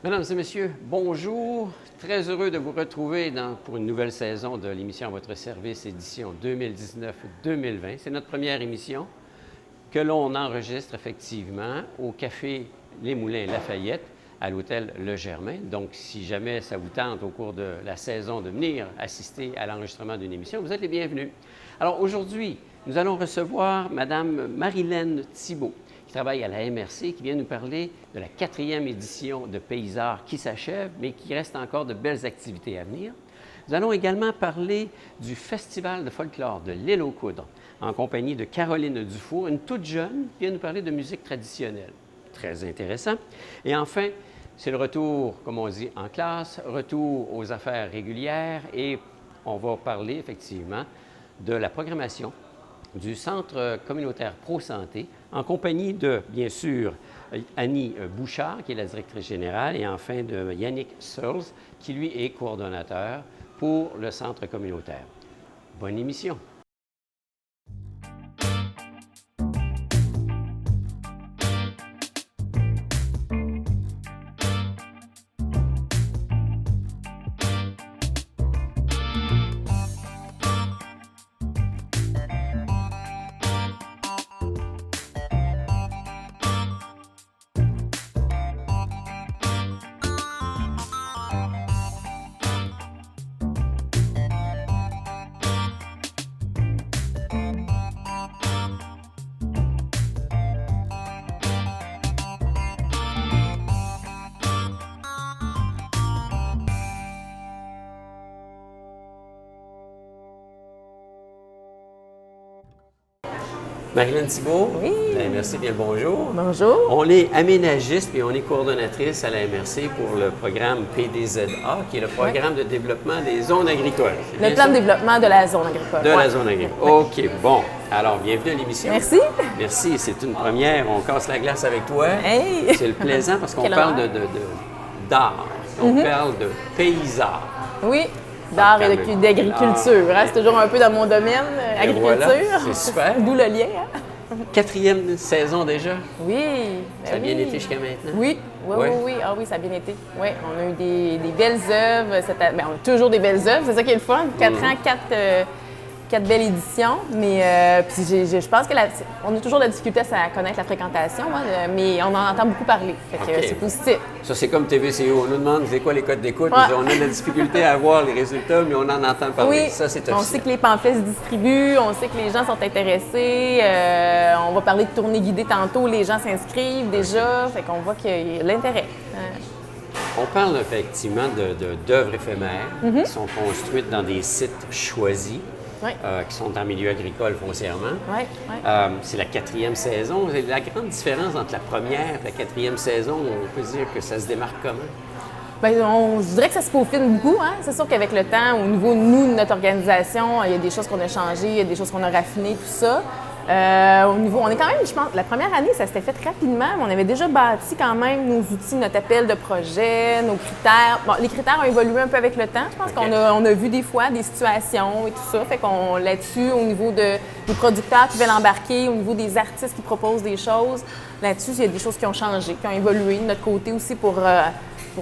Mesdames et messieurs, bonjour. Très heureux de vous retrouver pour une nouvelle saison de l'émission à votre service, édition 2019-2020. C'est notre première émission que l'on enregistre effectivement au Café Les Moulins Lafayette, à l'hôtel Le Germain. Donc, si jamais ça vous tente au cours de la saison de venir assister à l'enregistrement d'une émission, vous êtes les bienvenus. Alors aujourd'hui, nous allons recevoir Mme Marilène Thibault, qui travaille à la MRC, qui vient nous parler de la 4e édition de Paysarts qui s'achève, mais qui reste encore de belles activités à venir. Nous allons également parler du Festival de folklore de l'Île aux Coudres, en compagnie de Caroline Dufour, une toute jeune, qui vient nous parler de musique traditionnelle. Très intéressant. Et enfin, c'est le retour, comme on dit en classe, retour aux affaires régulières, et on va parler effectivement de la programmation du Centre communautaire Pro-Santé, en compagnie de, bien sûr, Annie Bouchard, qui est la directrice générale, et enfin de Yannick Searles, qui lui est coordonnateur pour le Centre communautaire. Bonne émission! Marilène Thibault, oui. La MRC, bien le bonjour. Bonjour. On est aménagiste et on est coordonnatrice à la MRC pour le programme PDZA, qui est le programme de développement des zones agricoles. Le plan de développement de la zone agricole. De la zone agricole. OK, bon. Alors, bienvenue à l'émission. Merci. Merci, c'est une première. On casse la glace avec toi. Hey. C'est le plaisant parce qu'on parle d'art, on parle de paysarts. Oui. D'art et d'agriculture. Hein? C'est toujours un peu dans mon domaine, agriculture. Voilà, c'est super. D'où le lien. Hein? 4e saison déjà? Oui. Ça a bien été jusqu'à maintenant? Oui. Oui. Ah oui, ça a bien été. Oui, on a eu des belles œuvres. Ben, on a toujours des belles œuvres, c'est ça qui est le fun. 4 ans, 4 belles éditions, mais puis je pense que on a toujours de la difficulté à connaître la fréquentation, mais on en entend beaucoup parler, fait que c'est positif. Ça, c'est comme TVCO, on nous demande c'est quoi les codes d'écoute, on a de la difficulté à voir les résultats, mais on en entend parler. Oui, ça, c'est officiel. On sait que les pamphlets se distribuent, on sait que les gens sont intéressés, on va parler de tournées guidées tantôt, les gens s'inscrivent déjà, fait qu'on voit qu'il y a l'intérêt. On parle effectivement d'œuvres éphémères qui sont construites dans des sites choisis. Oui. Qui sont en milieu agricole foncièrement. Oui. C'est la 4e saison. La grande différence entre la première et la 4e saison, on peut dire que ça se démarque comment? Bien, je dirais que ça se peaufine beaucoup. Hein? C'est sûr qu'avec le temps, au niveau de notre organisation, il y a des choses qu'on a changées, il y a des choses qu'on a raffinées, tout ça. On est quand même, je pense, la première année, ça s'était fait rapidement, mais on avait déjà bâti quand même nos outils, notre appel de projet, nos critères. Bon, les critères ont évolué un peu avec le temps. Je pense qu'on a vu des fois des situations et tout ça. Fait qu'on là-dessus, au niveau des producteurs qui veulent embarquer, au niveau des artistes qui proposent des choses, là-dessus, il y a des choses qui ont changé, qui ont évolué de notre côté aussi pour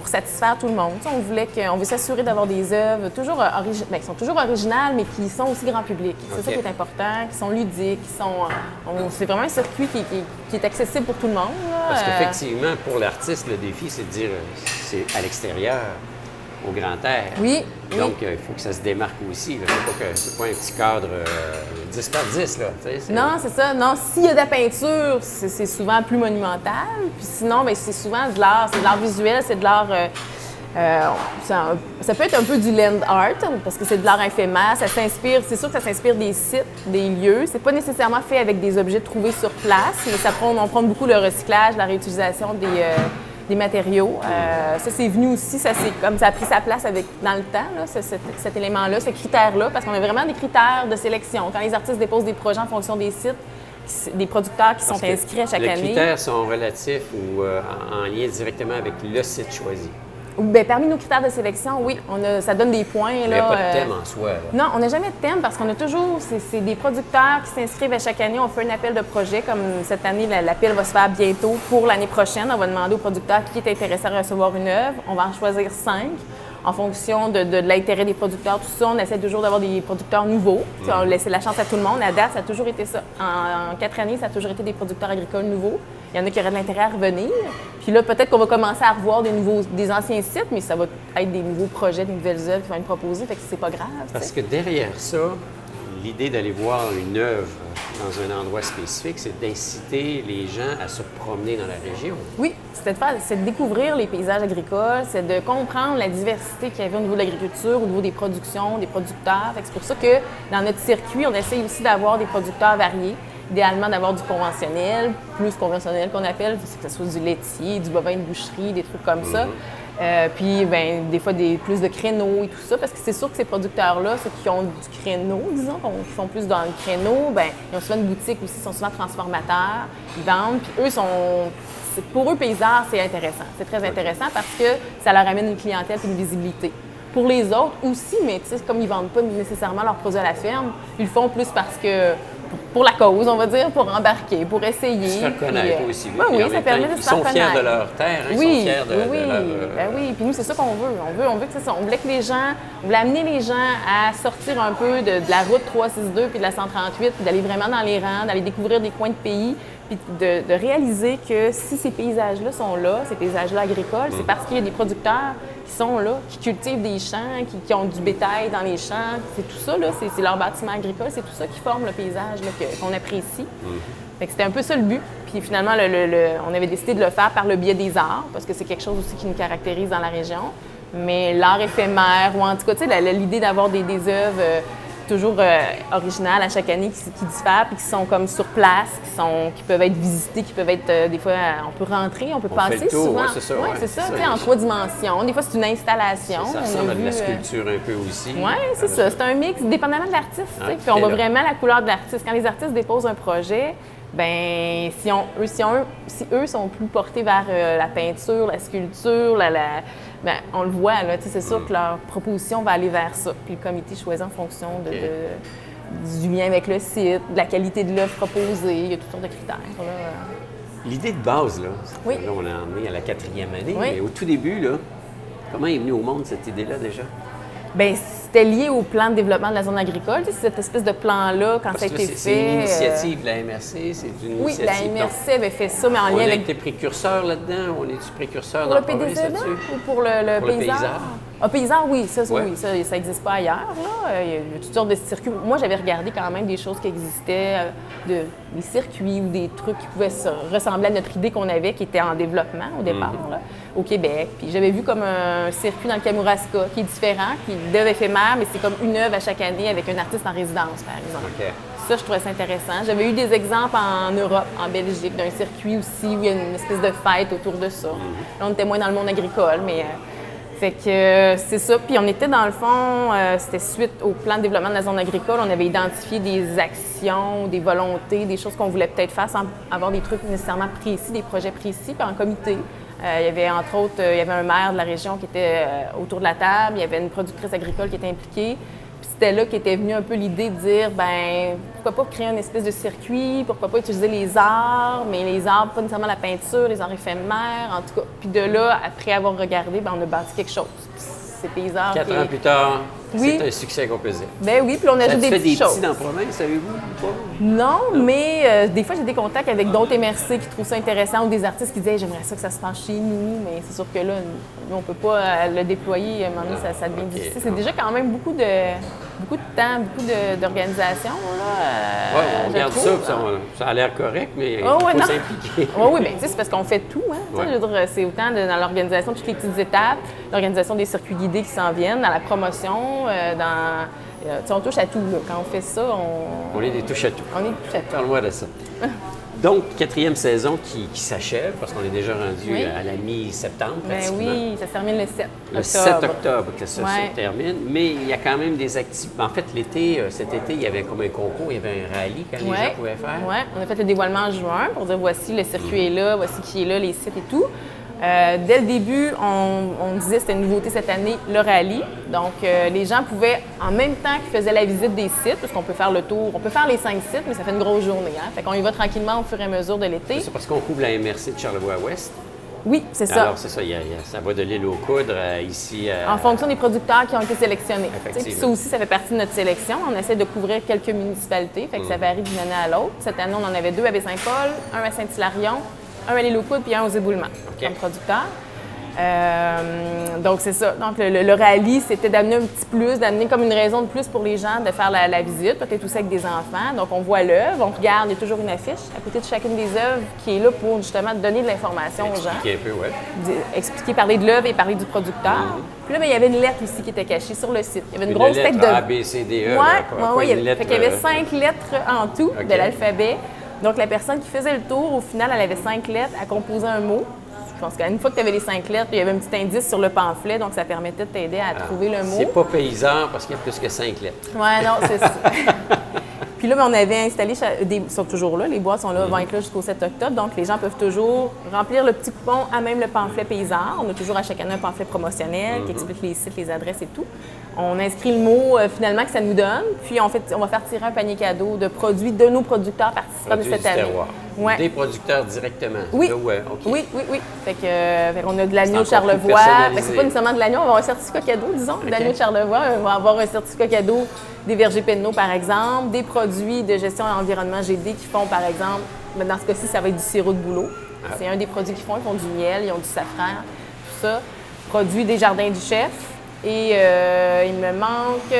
satisfaire tout le monde. On veut s'assurer d'avoir des œuvres toujours qui sont toujours originales, mais qui sont aussi grand public. C'est ça qui est important, qui sont ludiques, c'est vraiment un circuit qui est accessible pour tout le monde. Là. Parce qu'effectivement, pour l'artiste, le défi, c'est de dire c'est à l'extérieur, au grand air. Oui. Donc, il faut que ça se démarque aussi. C'est pas un petit cadre 10 par 10. Là, non, c'est ça. Non, s'il y a de la peinture, c'est souvent plus monumental. Puis sinon, bien, c'est souvent de l'art. C'est de l'art visuel, c'est de l'art... ça peut être un peu du land art, parce que c'est de l'art éphémère. Ça s'inspire, c'est sûr que ça s'inspire des sites, des lieux. C'est pas nécessairement fait avec des objets trouvés sur place, mais on prend beaucoup le recyclage, la réutilisation des matériaux. Ça, c'est venu aussi, ça a pris sa place dans le temps, là, cet élément-là, ce critère-là, parce qu'on a vraiment des critères de sélection. Quand les artistes déposent des projets en fonction des sites, des producteurs qui sont inscrits à chaque année. Les critères sont relatifs ou en lien directement avec le site choisi. Bien, parmi nos critères de sélection, oui, ça donne des points. Il n'y a pas de thème en soi. Là. Non, on n'a jamais de thème parce qu'on a toujours, c'est des producteurs qui s'inscrivent à chaque année. On fait un appel de projet, comme cette année, l'appel va se faire bientôt pour l'année prochaine. On va demander aux producteurs qui est intéressé à recevoir une œuvre. On va en choisir 5 en fonction de l'intérêt des producteurs. Tout ça, on essaie toujours d'avoir des producteurs nouveaux. On laisse la chance à tout le monde. À date, ça a toujours été ça. En 4 années, ça a toujours été des producteurs agricoles nouveaux. Il y en a qui auraient de l'intérêt à revenir. Puis là, peut-être qu'on va commencer à revoir des anciens sites, mais ça va être des nouveaux projets, des nouvelles œuvres qui vont être proposées, fait que c'est pas grave. Parce que derrière ça, l'idée d'aller voir une œuvre dans un endroit spécifique, c'est d'inciter les gens à se promener dans la région. Oui, c'est de découvrir les paysages agricoles, c'est de comprendre la diversité qu'il y avait au niveau de l'agriculture, au niveau des productions, des producteurs. Fait que c'est pour ça que dans notre circuit, on essaye aussi d'avoir des producteurs variés. Idéalement, d'avoir du conventionnel, plus conventionnel qu'on appelle, que ce soit du laitier, du bovin de boucherie, des trucs comme ça. Puis, ben, des fois, plus de créneaux et tout ça, parce que c'est sûr que ces producteurs-là, ceux qui ont du créneau, disons, qui font plus dans le créneau, ben, ils ont souvent une boutique aussi, ils sont souvent transformateurs, ils vendent, puis eux pour eux, paysards, c'est intéressant. C'est très intéressant parce que ça leur amène une clientèle et une visibilité. Pour les autres aussi, mais tu sais, comme ils ne vendent pas nécessairement leurs produits à la ferme, ils le font plus parce que pour la cause, on va dire, pour embarquer, pour essayer. Se faire connaître aussi. Oui, ça permet de se faire connaître. Ils sont fiers de leur terre, hein? Oui, ils sont fiers de leur... oui, puis nous, c'est ça qu'on veut. On veut que c'est ça. On voulait que on voulait amener les gens à sortir un peu de la route 362 puis de la 138, puis d'aller vraiment dans les rangs, d'aller découvrir des coins de pays, puis de réaliser que si ces paysages-là sont là, ces paysages-là agricoles, c'est parce qu'il y a des producteurs qui sont là, qui cultivent des champs, qui ont du bétail dans les champs. C'est tout ça, là, c'est leur bâtiment agricole, c'est tout ça qui forme le paysage là, qu'on apprécie. Fait que c'était un peu ça le but. Puis finalement, on avait décidé de le faire par le biais des arts, parce que c'est quelque chose aussi qui nous caractérise dans la région. Mais l'art éphémère, ou en tout cas, tu sais, l'idée d'avoir des œuvres toujours originales à chaque année qui diffèrent, puis qui sont comme sur place, qui peuvent être visitées, qui peuvent être, des fois, on peut rentrer, on peut passer fait le tour, souvent. Ouais, c'est ça, c'est ça, tu sais, en 3 dimensions. Des fois, c'est une installation. Ça ressemble à de la sculpture un peu aussi. Oui, c'est ça. C'est un mix, dépendamment de l'artiste. Puis on voit vraiment la couleur de l'artiste. Quand les artistes déposent un projet, ben si eux sont plus portés vers la peinture, la sculpture, ben, on le voit, là, c'est sûr que leur proposition va aller vers ça. Puis le comité choisit en fonction du lien avec le site, de la qualité de l'œuvre proposée, il y a toutes sortes de critères. L'idée de base, là, oui. Là, on en est à la 4e année, oui. Mais au tout début, là, comment est venue au monde cette idée-là déjà? Bien, c'était lié au plan de développement de la zone agricole. C'est cette espèce de plan-là, quand ça a été fait. C'est une initiative de la MRC, c'est une oui, initiative. la MRC avait fait ça, mais en lien avec... On a été précurseur là-dedans? On est-tu précurseur pour dans le PDZ là-dessus? Ou pour le paysard? Ah, paysard, oui, ça n'existe pas ailleurs. Là. Il y a toutes sortes de circuits. Moi, j'avais regardé quand même des choses qui existaient, des circuits ou des trucs qui pouvaient ressembler à notre idée qu'on avait, qui était en développement au départ, là, au Québec. Puis j'avais vu comme un circuit dans le Kamouraska qui est différent, qui est d'œuvre éphémère, mais c'est comme une œuvre à chaque année avec un artiste en résidence, par exemple. Okay. Ça, je trouvais ça intéressant. J'avais eu des exemples en Europe, en Belgique, d'un circuit aussi où il y a une espèce de fête autour de ça. Là, on était moins dans le monde agricole, mais... Fait que c'est ça. Puis on était dans le fond, c'était suite au plan de développement de la zone agricole, on avait identifié des actions, des volontés, des choses qu'on voulait peut-être faire sans avoir des trucs nécessairement précis, des projets précis, puis en comité. Il y avait entre autres, il y avait un maire de la région qui était autour de la table, il y avait une productrice agricole qui était impliquée. Puis c'était là qu'était venue un peu l'idée de dire, ben pourquoi pas créer une espèce de circuit, pourquoi pas utiliser les arts, mais les arts, pas nécessairement la peinture, les arts éphémères, en tout cas. Puis de là, après avoir regardé, ben on a bâti quelque chose. Puis c'est paysard. 4 ans plus tard, oui. C'est un succès qu'on peut dire. Ben oui, puis on ajoute des petites choses. Ça fait des petits dans la province, savez-vous, ou pas? Non, mais des fois, j'ai des contacts avec d'autres MRC qui trouvent ça intéressant ou des artistes qui disent hey, j'aimerais ça que ça se passe chez nous, mais c'est sûr que là, nous, on peut pas le déployer. À un moment donné, ça devient difficile. C'est déjà quand même beaucoup de temps, beaucoup d'organisation. Oui, on regarde ça, ça a l'air correct, mais il faut s'impliquer. Oui, bien, c'est parce qu'on fait tout. Hein, je veux dire, c'est autant dans l'organisation, toutes les petites étapes, l'organisation des circuits guidés qui s'en viennent, dans la promotion, on touche à tout. Là. Quand on fait ça, on est des touches à tout. On est des touches à tout. Parle-moi de ça. Donc, 4e saison qui s'achève, parce qu'on est déjà rendu à la mi-septembre, pratiquement. Oui, ça se termine le 7 octobre. Le 7 octobre que ça se termine, mais il y a quand même des activités. En fait, cet été, il y avait comme un concours, il y avait un rallye que les gens pouvaient faire. Oui, on a fait le dévoilement en juin pour dire voici le circuit est là, voici qui est là, les sites et tout. Dès le début, on disait que c'était une nouveauté cette année, le rallye. Donc, les gens pouvaient, en même temps qu'ils faisaient la visite des sites, parce qu'on peut faire le tour, on peut faire les 5 sites, mais ça fait une grosse journée. Hein? Fait qu'on y va tranquillement au fur et à mesure de l'été. C'est parce qu'on couvre la MRC de Charlevoix-Ouest. Oui, c'est ça. Alors, c'est ça, ça va de l'île aux Coudres ici. En fonction des producteurs qui ont été sélectionnés. Puis ça Effectivement. aussi, ça fait partie de notre sélection. On essaie de couvrir quelques municipalités, fait que ça varie d'une année à l'autre. Cette année, on en avait 2 à Baie-Saint-Paul, un à Saint-Hilarion, un à l'île aux Coudres, puis un aux Éboulements comme producteur. Donc, c'est ça. Donc, le rallye, c'était d'amener un petit plus, d'amener comme une raison de plus pour les gens de faire la visite, peut-être aussi avec des enfants. Donc, on voit l'œuvre, on regarde, il y a toujours une affiche à côté de chacune des œuvres qui est là pour justement donner de l'information aux gens. Expliquer un peu, oui. Expliquer, parler de l'œuvre et parler du producteur. Puis là, bien, il y avait une lettre aussi qui était cachée sur le site. Il y avait une grosse lettre tête de... A, B, C, D, E. Oui, il y avait 5 lettres en tout de l'alphabet. Donc, la personne qui faisait le tour, au final, elle avait 5 lettres à composer un mot. Je pense qu'une fois que tu avais les 5 lettres, il y avait un petit indice sur le pamphlet, donc ça permettait de t'aider à trouver le mot. C'est pas paysan parce qu'il y a plus que 5 lettres. Oui, non, c'est ça. Puis là, on avait installé, ils sont toujours là, les boîtes sont là, vont être là jusqu'au 7 octobre, donc les gens peuvent toujours remplir le petit coupon à même le pamphlet paysan. On a toujours à chaque année un pamphlet promotionnel qui explique les sites, les adresses et tout. On inscrit le mot finalement que ça nous donne, puis on va faire tirer un panier cadeau de produits de nos producteurs participants de cette année. Ouais. Des producteurs directement. Oui. Là, ouais, okay. Oui. Fait qu'on a de l'agneau de Charlevoix. C'est pas nécessairement de l'agneau, on va avoir un certificat cadeau, disons, de l'agneau de Charlevoix. On va avoir un certificat cadeau des vergers Penneau, par exemple, des produits de gestion et environnement GD qui font, par exemple, dans ce cas-ci, ça va être du sirop de bouleau. C'est un des produits qu'ils font. Ils font du miel, ils ont du safran, tout ça. Produits des jardins du chef. Et il me manque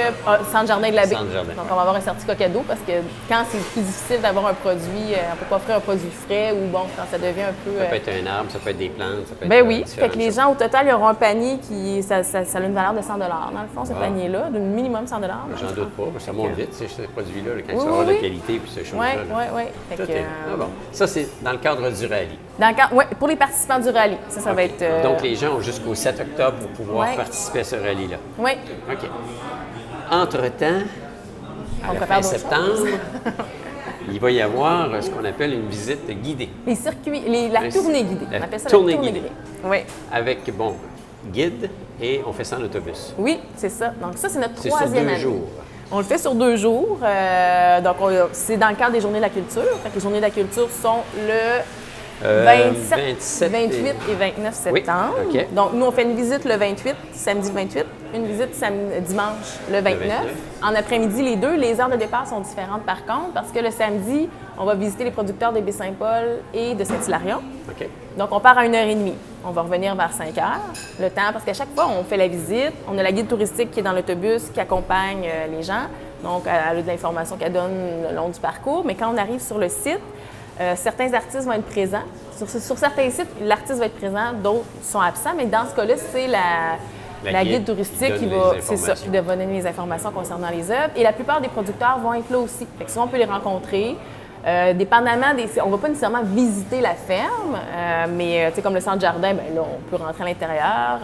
Centre Jardin de la Baie. Donc, on va avoir un certificat cadeau parce que quand c'est plus difficile d'avoir un produit, on ne peut pas offrir un produit frais ou bon, quand ça devient un peu... Ça peut être un arbre, ça peut être des plantes, ça peut être... Ben oui, fait que les gens, au total, ils auront un panier qui... Ça a une valeur de 100 $. Dans le fond, ce panier-là, de minimum 100 $. J'en doute pas, ça monte vite, ces produits-là, quand ils sont de qualité puis ces choses-là. Oui. Bon. Ça, c'est dans le cadre du rallye. Oui, pour les participants du rallye. Ça va être... Donc, les gens ont jusqu'au 7 octobre pour pouvoir participer à ce rallye-là. Oui. OK. Entre-temps, à la fin septembre, il va y avoir ce qu'on appelle une visite guidée. Les circuits, la tournée guidée. On appelle ça tournée guidée. Oui. Avec, guide et on fait ça en autobus. Oui, c'est ça. Donc ça, c'est notre troisième année. C'est sur 2 jours. On le fait sur 2 jours. Donc, c'est dans le cadre des Journées de la culture. Fait que les Journées de la culture sont le 27, 28 et 29 septembre. Oui, okay. Donc, nous, on fait une visite le 28, samedi 28, une visite dimanche le 29. En après-midi, les deux. Les heures de départ sont différentes, par contre, parce que le samedi, on va visiter les producteurs de Baie-Saint-Paul et de Saint-Hilarion. Okay. Donc, on part à 1h30. On va revenir vers 5h. Le temps, parce qu'à chaque fois, on fait la visite. On a la guide touristique qui est dans l'autobus, qui accompagne les gens. Donc, elle a de l'information qu'elle donne le long du parcours. Mais quand on arrive sur le site, certains artistes vont être présents. Sur certains sites, l'artiste va être présent, d'autres sont absents, mais dans ce cas-là, c'est la guide touristique qui va donner les informations concernant les œuvres. Et la plupart des producteurs vont être là aussi. Fait que souvent, on peut les rencontrer. Dépendamment on ne va pas nécessairement visiter la ferme, mais comme le centre jardin, ben là, on peut rentrer à l'intérieur.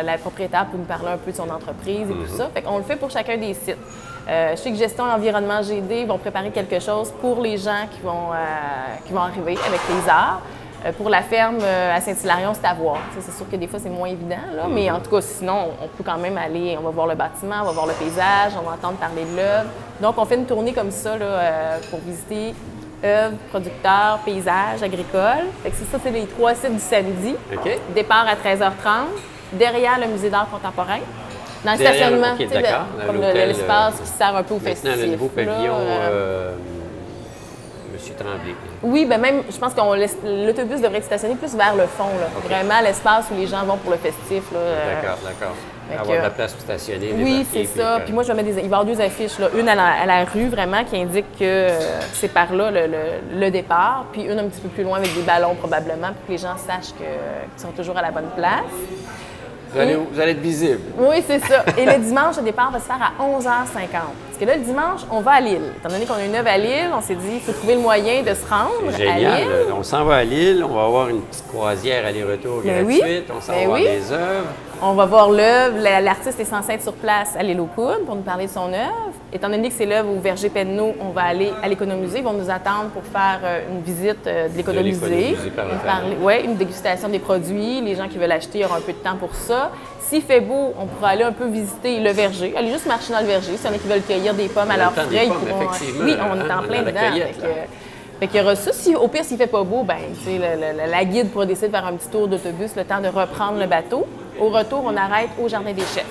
La propriétaire peut nous parler un peu de son entreprise et tout ça. Fait qu'on le fait pour chacun des sites. Je sais que Gestion et Environnement GD vont préparer quelque chose pour les gens qui vont arriver avec les arts. Pour la ferme à Saint-Hilarion, c'est à voir. C'est sûr que des fois, c'est moins évident, là, mais en tout cas, sinon, on peut quand même aller, on va voir le bâtiment, on va voir le paysage, on va entendre parler de l'œuvre. Donc, on fait une tournée comme ça là, pour visiter œuvres, producteurs, paysages, agricoles. Fait que c'est les 3 sites du samedi. Okay. Départ à 13h30, derrière le musée d'art contemporain. Dans le stationnement, comme l'espace qui sert un peu au festif. Le nouveau pavillon Monsieur Tremblay. Oui, bien même, je pense que l'autobus devrait être stationné plus vers le fond. Là. Okay. Vraiment l'espace où les gens vont pour le festif. D'accord. Avoir de la place pour stationner. Oui, c'est ça. Puis moi, je vais mettre il va y avoir 2 affiches. Là. Une à la rue, vraiment, qui indique que c'est par là le départ. Puis une un petit peu plus loin avec des ballons, probablement, pour que les gens sachent qu'ils sont toujours à la bonne place. Vous allez être visible. Oui, c'est ça. Et le dimanche, le départ va se faire à 11h50. Ce que là, le dimanche, on va à Lille. Étant donné qu'on a une œuvre à Lille, on s'est dit, il faut trouver le moyen de se rendre à Génial. Lille. On s'en va à Lille, on va avoir une petite croisière aller-retour Ben gratuite, oui. on s'en Ben va voir oui. des œuvres. On va voir l'œuvre. L'artiste est censé être sur place à l'île aux Coudres pour nous parler de son œuvre. Étant donné que c'est l'œuvre au Verger Penneau, on va aller à l'Économusée. Ils vont nous attendre pour faire une visite de l'Économusée. l'Économusée, parfait. Oui, une dégustation des produits. Les gens qui veulent acheter auront un peu de temps pour ça. S'il fait beau, on pourra aller un peu visiter le verger. Aller juste marcher dans le verger. S'il y en a qui veulent cueillir des pommes à leur temps des frais, ils pommes, pourront... effectivement, Oui, on est hein, en on plein a la dedans. cueillette, Fait qu'il y aura ça. Au pire, s'il fait pas beau, ben, tu sais, la guide pourra décider de faire un petit tour d'autobus, le temps de reprendre le bateau. Au retour, on arrête au Jardin des Chefs,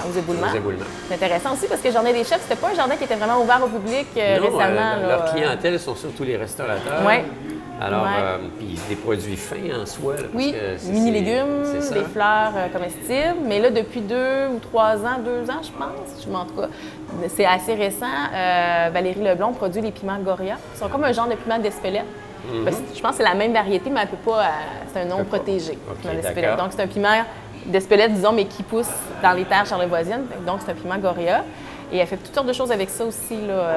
aux Éboulements. Aux Éboulements. C'est intéressant aussi parce que le Jardin des Chefs, c'était pas un jardin qui était vraiment ouvert au public Non, récemment. leur clientèle sont surtout les restaurateurs. Ouais. Alors, Ouais. puis des produits fins en soi. Là, parce Oui, que mini-légumes, c'est ça. des fleurs comestibles. Mais là, depuis 2 ou 3 ans, 2 ans, je pense, en tout cas, c'est assez récent, Valérie Leblond produit les piments Goria. Ils sont comme un genre de piment d'Espelette. Je pense que c'est la même variété, mais elle peut pas. C'est un nom protégé. OK, piment d'Espelette. d'accord. Donc, c'est un piment d'Espelette, disons, mais qui pousse dans les terres charlevoisiennes. Donc, c'est un piment Goria. Et elle fait toutes sortes de choses avec ça aussi. Là.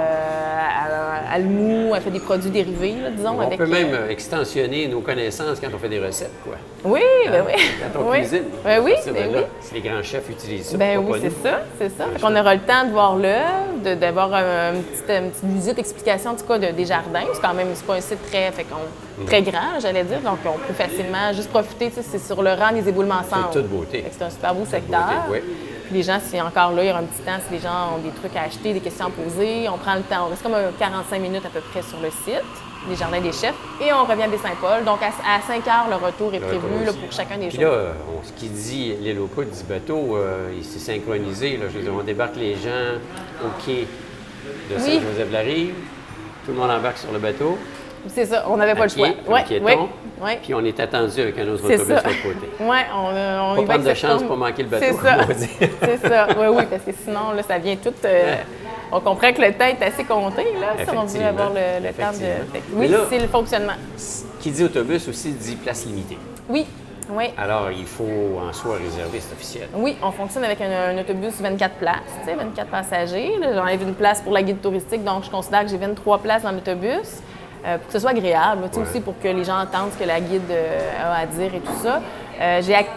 Elle mou, elle fait des produits dérivés, là, disons. On avec, peut même extensionner nos connaissances quand on fait des recettes, quoi. Oui, ben oui. Quand on oui. cuisine. Ben oui, À partir de ben là, oui. si les grands chefs utilisent ça, Ben pourquoi oui, pas c'est nous? ça, c'est ça. Fait qu'on aura le temps de voir l'œuvre, d'avoir une petite visite, explication en tout cas des jardins. C'est quand même, c'est pas un site très grand, là, j'allais dire. Donc, on peut facilement juste profiter. Tu sais, c'est sur le rang des éboulements ensemble. C'est toute beauté. Fait que c'est un super beau secteur. beauté, oui. Puis les gens, si encore là, il y aura un petit temps, si les gens ont des trucs à acheter, des questions à poser, on prend le temps. On reste comme 45 minutes à peu près sur le site, les Jardins des Chefs, et on revient à Baie-Saint-Paul. Donc, à 5 heures, le retour est prévu là, pour chacun des Puis jours. là, ce qui dit l'île aux Coudres dit bateau, il s'est synchronisé. Là, je veux dire, on débarque les gens au quai de Oui. Saint-Joseph-la-Rive. Tout le monde embarque sur le bateau. C'est ça, on n'avait pas le choix. Comme piéton. Oui. Puis on est attendu avec un autre C'est autobus ça. de l'autre côté. Oui, on y Pas va prendre avec de cette chance forme. pour manquer le bateau, C'est ça. on va dire. C'est ça. Oui, parce que sinon, là, ça vient tout. On comprend que le temps est assez compté, là, si on veut avoir le temps de. Effectivement. Fait que Mais oui, là- c'est le fonctionnement. Qui dit autobus aussi dit place limitée. Oui, oui. Alors, il faut en soi réserver, c'est officiel. Oui, on fonctionne avec un autobus 24 places, tu sais, 24 passagers. Là, j'enlève une place pour la guide touristique, donc je considère que j'ai 23 places dans l'autobus. Pour que ce soit agréable, tu sais, aussi pour que les gens entendent ce que la guide a à dire et tout ça.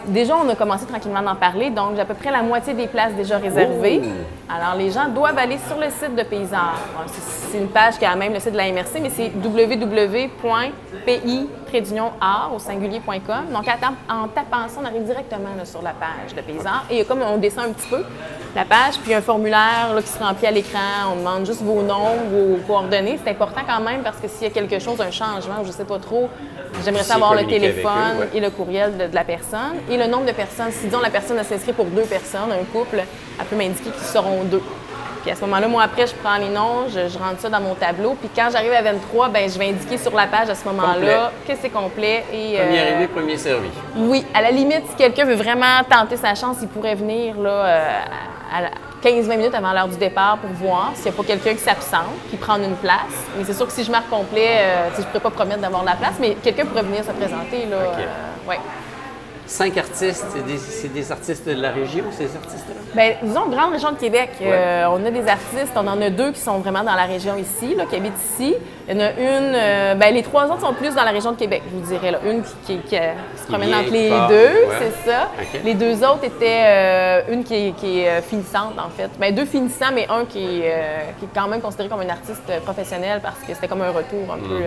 Déjà, on a commencé tranquillement d'en parler, donc j'ai à peu près la moitié des places déjà réservées. Oh! Alors, les gens doivent aller sur le site de Paysard. Alors, c'est une page qui a même le site de la MRC, mais c'est www.pi-art au singulier.com. Donc, en tapant ça, on arrive directement là, sur la page de Paysard. Et comme on descend un petit peu la page, puis un formulaire là, qui se remplit à l'écran, on demande juste vos noms, vos coordonnées. C'est important quand même parce que s'il y a quelque chose, un changement, ou je ne sais pas trop, j'aimerais savoir le communiquer avec téléphone eux, ouais. et le courriel de la personne et le nombre de personnes. Si, disons, la personne s'inscrit pour 2 personnes, un couple, elle peut m'indiquer qu'ils seront 2. Puis à ce moment-là, moi, après, je prends les noms, je rentre ça dans mon tableau. Puis quand j'arrive à 23, bien, je vais indiquer sur la page à ce moment-là que c'est complet. Et, Premier arrivé, premier servi. oui, à la limite, si quelqu'un veut vraiment tenter sa chance, il pourrait venir là, à 15-20 minutes avant l'heure du départ pour voir s'il n'y a pas quelqu'un qui s'absente, puis prendre une place. Mais c'est sûr que si je marque complet, je ne pourrais pas promettre d'avoir la place, mais quelqu'un pourrait venir se présenter. Là, OK. ouais. 5 artistes, c'est des artistes de la région, ces artistes-là? Bien, disons, grande région de Québec, Ouais. on a des artistes, on en a 2 qui sont vraiment dans la région ici, là, qui habitent ici. Il y en a une, bien, les 3 autres sont plus dans la région de Québec, je vous dirais. Là. Une qui se promène vient, entre qui les part, 2, ouais. c'est ça. OK. Les 2 autres étaient une qui est finissante, en fait. Bien, 2 finissants, mais un qui est quand même considéré comme un artiste professionnel parce que c'était comme un retour un peu.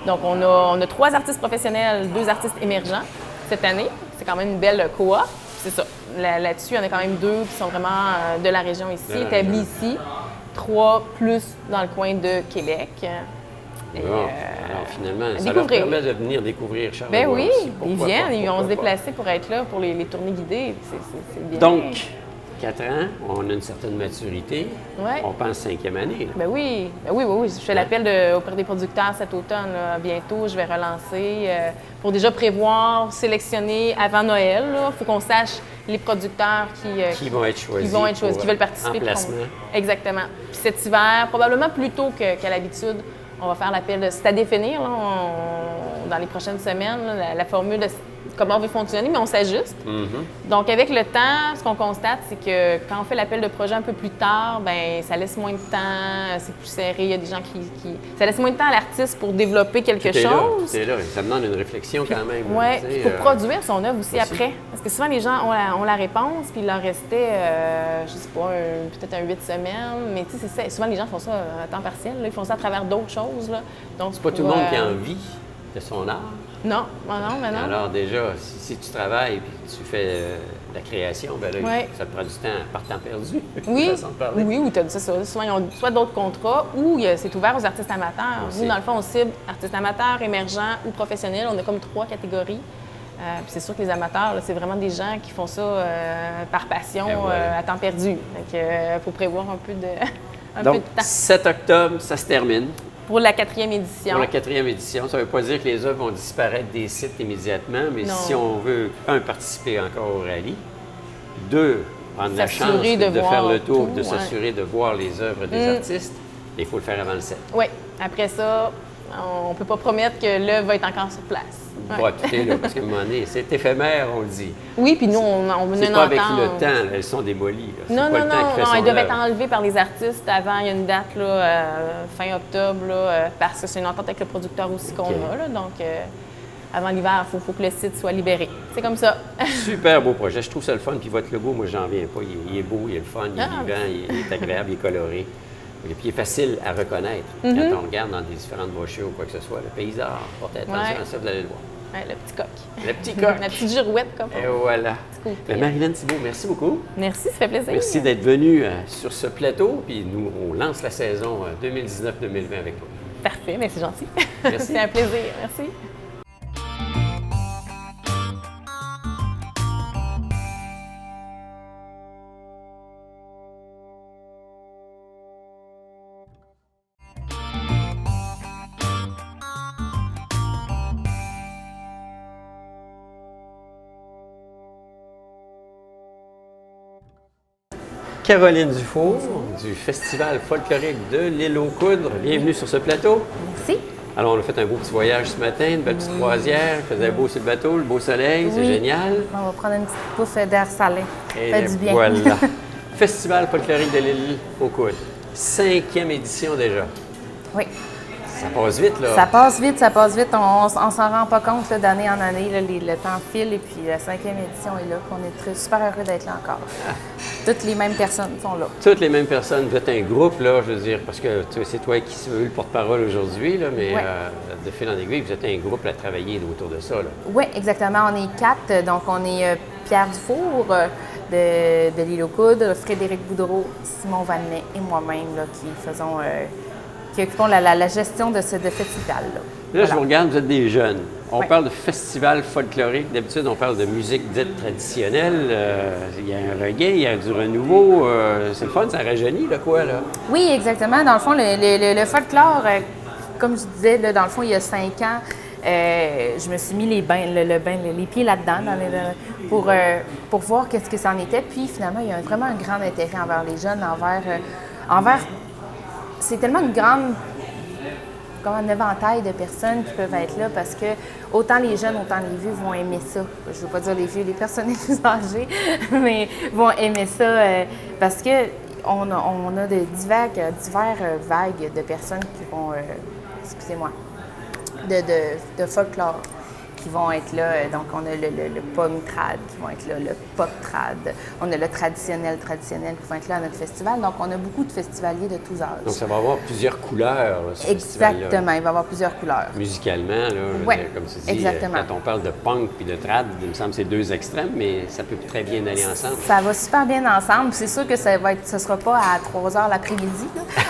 Donc, on a 3 artistes professionnels, 2 artistes émergents cette année. C'est quand même une belle coop. C'est ça. Là-dessus, il y en a quand même 2 qui sont vraiment de la région ici, De la établis région. ici. 3 plus dans le coin de Québec. Et, Bon, alors finalement, ça leur découvrir. permet de venir découvrir Charlevoix Ben oui, aussi. ils Pourquoi viennent, pas, ils vont pourquoi se pas. déplacer pour être là pour les tournées guidées. C'est bien. Donc, 4 ans, on a une certaine maturité. Ouais. On pense 5e année. Là. Ben oui, je fais l'appel auprès des producteurs cet automne. Là. Bientôt, je vais relancer pour déjà prévoir, sélectionner avant Noël. Il faut qu'on sache les producteurs Qui vont être choisis. qui veulent participer. En placement. Exactement. Puis cet hiver, probablement plus tôt qu'à l'habitude, on va faire l'appel. C'est à définir là, dans les prochaines semaines, là, la formule de comment on veut fonctionner, mais on s'ajuste. Donc, avec le temps, ce qu'on constate, c'est que quand on fait l'appel de projet un peu plus tard, bien, ça laisse moins de temps, c'est plus serré. Il y a des gens qui... Ça laisse moins de temps à l'artiste pour développer quelque chose. Tout est là. Ça demande une réflexion quand même. Oui, pour produire son œuvre aussi après. Parce que souvent, les gens ont la réponse, puis il leur restait, je sais pas, peut-être un 8 semaines. Mais tu sais, c'est ça. Souvent, les gens font ça à temps partiel. Là. Ils font ça à travers d'autres choses. Là. Donc, c'est pas tout le monde qui a envie de son art. Non, mais non. Alors déjà, si tu travailles et que tu fais la création, bien là, ça te prend du temps par temps perdu. Oui, oui, ou tu as dit ça. Souvent, ils ont soit d'autres contrats ou c'est ouvert aux artistes amateurs. Nous, dans le fond, on cible artistes amateurs, émergents ou professionnels. On a comme 3 catégories. Puis c'est sûr que les amateurs, là, c'est vraiment des gens qui font ça par passion, à temps perdu. Donc, il faut prévoir un peu de Donc, peu de temps. 7 octobre, ça se termine. Pour la 4e édition. Pour la 4e édition. Ça ne veut pas dire que les œuvres vont disparaître des sites immédiatement, mais si on veut, participer encore au rallye, 2, prendre la chance de faire le tour, de s'assurer de voir les œuvres des artistes, il faut le faire avant le 7. Oui. Après ça, on ne peut pas promettre que l'œuvre va être encore sur place. Bon, tout est là, parce qu'à un moment donné, c'est éphémère, on le dit. Oui, puis nous, on a c'est pas avec le temps, là, elles sont démolies. Là. Non, pas le temps qui fait son elles doivent œuvre. être enlevées par les artistes avant, il y a une date, là, fin octobre, là, parce que c'est une entente avec le producteur aussi qu'on a. Là, donc, avant l'hiver, il faut que le site soit libéré. C'est comme ça. Super beau projet. Je trouve ça le fun. Puis votre logo, moi, j'en viens pas. Il est beau, il est le fun, il est vivant, il est agréable, il est coloré. Et puis, il est facile à reconnaître quand on regarde dans des différentes brochures ou quoi que ce soit. Le paysage, portez attention à ça, vous allez le voir. Ouais, le petit coq. Le petit coq. La petite girouette, comme ça. Et voilà. Marilyn Thibault, merci beaucoup. Merci, ça fait plaisir. Merci d'être venue sur ce plateau. Puis nous, on lance la saison 2019-2020 avec toi. Parfait, mais c'est gentil. Merci. C'est un plaisir. Merci. Caroline Dufour du Festival folklorique de l'Île aux Coudres. Bienvenue sur ce plateau. Merci. Alors, on a fait un beau petit voyage ce matin, une belle petite croisière. Il faisait beau sur le bateau, le beau soleil, c'est génial. On va prendre une petite pousse d'air salé. Et fait du bien. Voilà. Festival folklorique de l'Île aux Coudres. 5e édition déjà. Oui. Ça passe vite, là. Ça passe vite, ça passe vite. On s'en rend pas compte là, d'année en année. Là, le temps file et puis la 5e édition est là. On est super heureux d'être là encore. Toutes les mêmes personnes sont là. Toutes les mêmes personnes. Vous êtes un groupe, là, je veux dire, parce que c'est toi qui es le porte-parole aujourd'hui, là, mais de fil en aiguille, vous êtes un groupe à travailler autour de ça, là. Oui, exactement. On est 4. Donc, on est Pierre Dufour de l'Île aux Coudres, Frédéric Boudreau, Simon Vanet et moi-même là, qui occupons la gestion de ce festival-là. Là, je vous regarde, vous êtes des jeunes. On parle de festival folklorique. D'habitude, on parle de musique dite traditionnelle. Il y a un reggae, il y a du renouveau. C'est le fun, ça rajeunit, là, quoi, là? Oui, exactement. Dans le fond, le folklore, comme je disais, là, dans le fond, il y a 5 ans, je me suis mis les pieds là-dedans pour voir qu'est-ce que ça en était. Puis, finalement, il y a vraiment un grand intérêt envers les jeunes, envers c'est tellement une grande, comme un éventail de personnes qui peuvent être là parce que autant les jeunes, autant les vieux vont aimer ça. Je ne veux pas dire les vieux, les personnes les plus âgées, mais vont aimer ça parce que on a de divers vagues de personnes qui vont, excusez-moi, de folklore qui vont être là. Donc, on a le punk trad qui vont être là, le pop trad. On a le traditionnel qui vont être là à notre festival. Donc, on a beaucoup de festivaliers de tous âges. Donc, ça va avoir plusieurs couleurs, là, ce festival-là. Exactement, il va y avoir plusieurs couleurs. Musicalement, là, je veux dire, comme tu dis, quand on parle de punk puis de trad, il me semble que c'est 2 extrêmes, mais ça peut très bien aller ensemble. Ça va super bien ensemble. C'est sûr que ce ne sera pas à 3 h l'après-midi.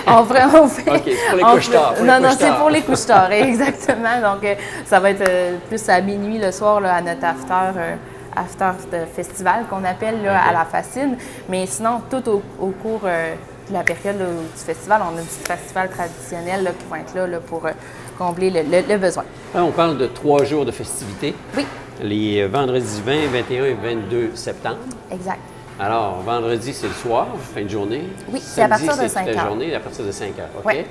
On fait... OK, c'est pour les couches-tard. Non, c'est pour les couches-tard, exactement. Donc, ça va être plus à minuit le soir là, à notre after de festival qu'on appelle là, à la Fascine. Mais sinon, tout au cours de la période là, du festival, on a du festival traditionnel là, qui vont être là pour combler le besoin. Là, on parle de 3 jours de festivités. Oui. Les vendredis 20, 21 et 22 septembre. Exact. Alors, vendredi, c'est le soir, fin de journée. Oui, c'est à partir de 5 heures. heures. Journée, à partir de 5 heures, OK? Oui.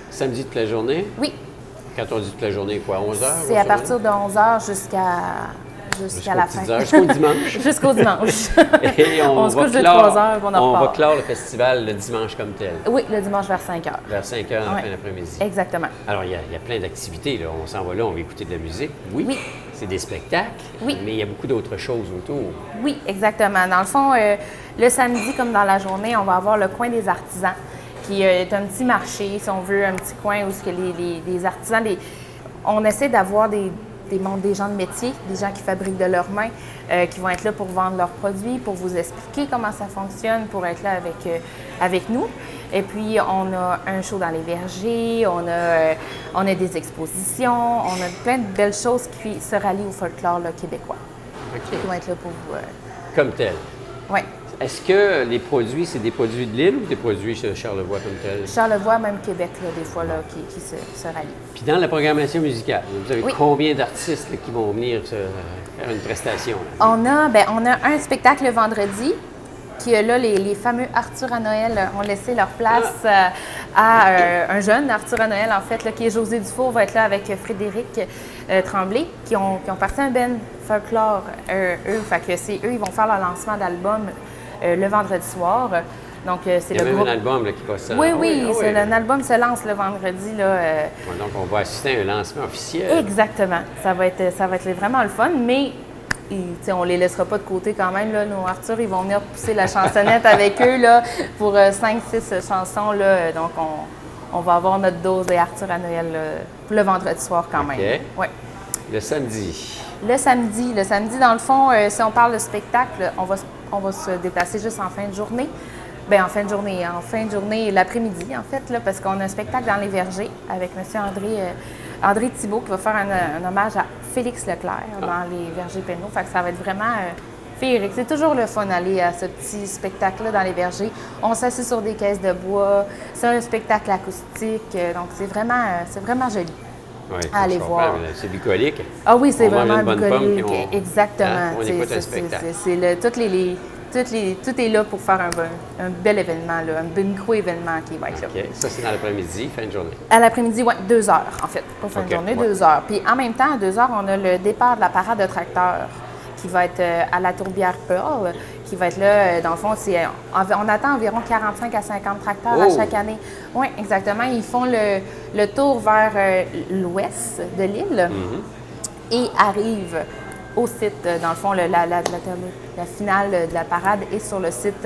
Samedi, toute la journée? Oui. Quand on dit toute la journée, quoi, 11 heures? C'est à partir de 11 h jusqu'à jusqu'à la fin. Jusqu'au dimanche. Jusqu'au dimanche. Et on se couche de 3 heures, puis on va clore le festival le dimanche comme tel. Oui, le dimanche vers 5 heures. Vers 5 heures en fin d'après-midi. Exactement. Alors, il y a plein d'activités. Là. On s'en va là, on va écouter de la musique. Oui. C'est des spectacles. Oui. Mais il y a beaucoup d'autres choses autour. Oui, exactement. Dans le fond, le samedi, comme dans la journée, on va avoir le coin des artisans, qui est un petit marché, si on veut, un petit coin où ce que les artisans, on essaie d'avoir des gens de métier, des gens qui fabriquent de leurs mains, qui vont être là pour vendre leurs produits, pour vous expliquer comment ça fonctionne, pour être là avec nous. Et puis, on a un show dans les vergers, on a des expositions, on a plein de belles choses qui se rallient au folklore là, québécois. OK. Qui vont être là pour vous. Comme tel. Oui. Est-ce que les produits, c'est des produits de l'île ou des produits de Charlevoix comme tel? Charlevoix, même Québec, là, des fois, là, qui se rallient. Puis dans la programmation musicale, vous avez Oui. combien d'artistes là, qui vont venir faire une prestation? Là? On a un spectacle le vendredi, qui là, les fameux Arthur à Noël ont laissé leur place à un jeune Arthur à Noël, en fait, là, qui est José Dufour, va être là avec Frédéric Tremblay, qui ont parti un band folklore, eux. Fait que c'est eux, ils vont faire leur lancement d'album le vendredi soir. Donc, c'est Il y a le même groupe. un album là, qui va sortir. Oui, l'album se lance le vendredi. Là, Donc, on va assister à un lancement officiel. Exactement. Ça va être vraiment le fun, mais on les laissera pas de côté quand même. Là. Nos Arthur, ils vont venir pousser la chansonnette avec eux là, pour 5-6 chansons. Là. Donc, on va avoir notre dose des Arthur à Noël le vendredi soir quand même. Ouais. Le samedi. Le samedi, dans le fond, si on parle de spectacle, on va se déplacer juste en fin de journée. Bien, en fin de journée, l'après-midi, en fait, là, parce qu'on a un spectacle dans les vergers avec M. André Thibault qui va faire un hommage à Félix Leclerc dans les vergers Penneau. Fait que ça va être vraiment féerique. C'est toujours le fun d'aller à ce petit spectacle-là dans les vergers. On s'assied sur des caisses de bois. C'est un spectacle acoustique. Donc, c'est vraiment joli. Oui, à aller voir. C'est bucolique. Ah oui, c'est On mange vraiment une bonne pomme, bucolique. puis Exactement. on écoute un spectacle. Tout est là pour faire un bel événement, là, un micro-événement qui va être là. OK. Ça, c'est dans l'après-midi, fin de journée. À l'après-midi, oui, 2 heures, en fait. Pas fin de journée, 2 heures. Puis en même temps, à 2 heures, on a le départ de la parade de tracteurs qui va être à la Tourbière Pearl, qui va être là, dans le fond, on attend environ 45 à 50 tracteurs à chaque année. Oui, exactement. Ils font le tour vers l'ouest de l'île et arrivent au site. Dans le fond, la finale de la parade est sur le site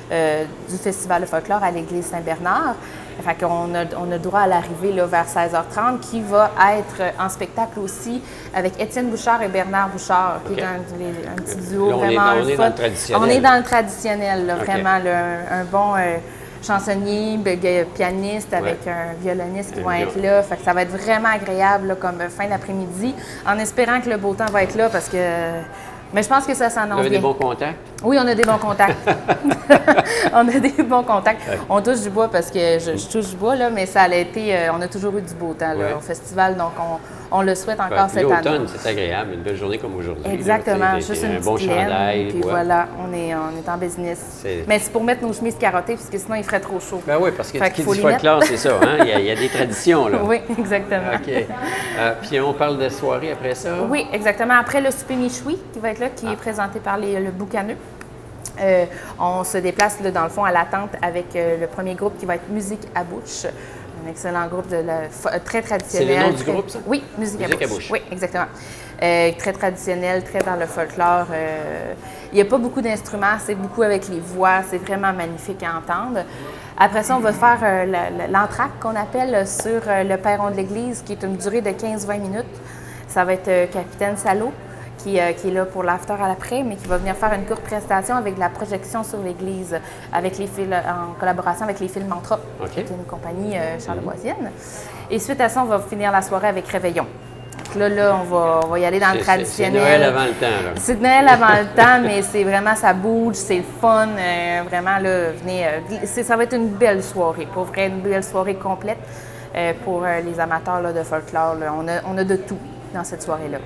du Festival de folklore à l'église Saint-Bernard. Fait qu'on a droit à l'arrivée là, vers 16h30, qui va être en spectacle aussi avec Étienne Bouchard et Bernard Bouchard, qui est un petit duo là, vraiment on est dans le traditionnel. On est dans le traditionnel, là, vraiment, là, un bon chansonnier, pianiste avec un violoniste qui vont être là. Fait que ça va être vraiment agréable là, comme fin d'après-midi, en espérant que le beau temps va être là parce que... Mais je pense que ça s'annonce bien. Vous avez des bons contacts? Oui, on a des bons contacts. On a des bons contacts. Ouais. On touche du bois parce que je touche du bois, là, mais ça a été... on a toujours eu du beau temps là, au festival, donc on le souhaite encore cette année. L'automne, c'est agréable, une belle journée comme aujourd'hui. Exactement, là, juste un une bon petite laine, chandail. puis voilà, on est en business. Mais c'est pour mettre nos chemises carottées, parce que sinon il ferait trop chaud. Ben oui, parce que qui dit folklore, c'est ça, hein? Il y a des traditions, là. Oui, exactement. OK. Puis on parle de soirée après ça? Oui, exactement. Après le souper Michoui, qui va être là, qui est présenté par le Boucaneux. On se déplace là, dans le fond à la tente avec le premier groupe qui va être Musique à bouche. Un excellent groupe très traditionnel. C'est le nom du groupe, ça? Oui, Musique à bouche. Oui, exactement. Très traditionnel, très dans le folklore. Il n'y a pas beaucoup d'instruments, c'est beaucoup avec les voix. C'est vraiment magnifique à entendre. Après ça, on va faire l'entracte qu'on appelle sur le perron de l'église, qui est une durée de 15-20 minutes. Ça va être Capitaine Salo, qui est là pour l'after à l'après, mais qui va venir faire une courte prestation avec de la projection sur l'église, avec en collaboration avec les Fils Mantra, qui est une compagnie charlevoisienne. Et suite à ça, on va finir la soirée avec Réveillon. Donc là, on va y aller dans le traditionnel. C'est Noël avant le temps, là. C'est Noël avant le temps, mais c'est vraiment, ça bouge, c'est le fun. Vraiment, là, venez. Ça va être une belle soirée, pour vrai, une belle soirée complète pour les amateurs là, de folklore. Là. On a de tout dans cette soirée-là.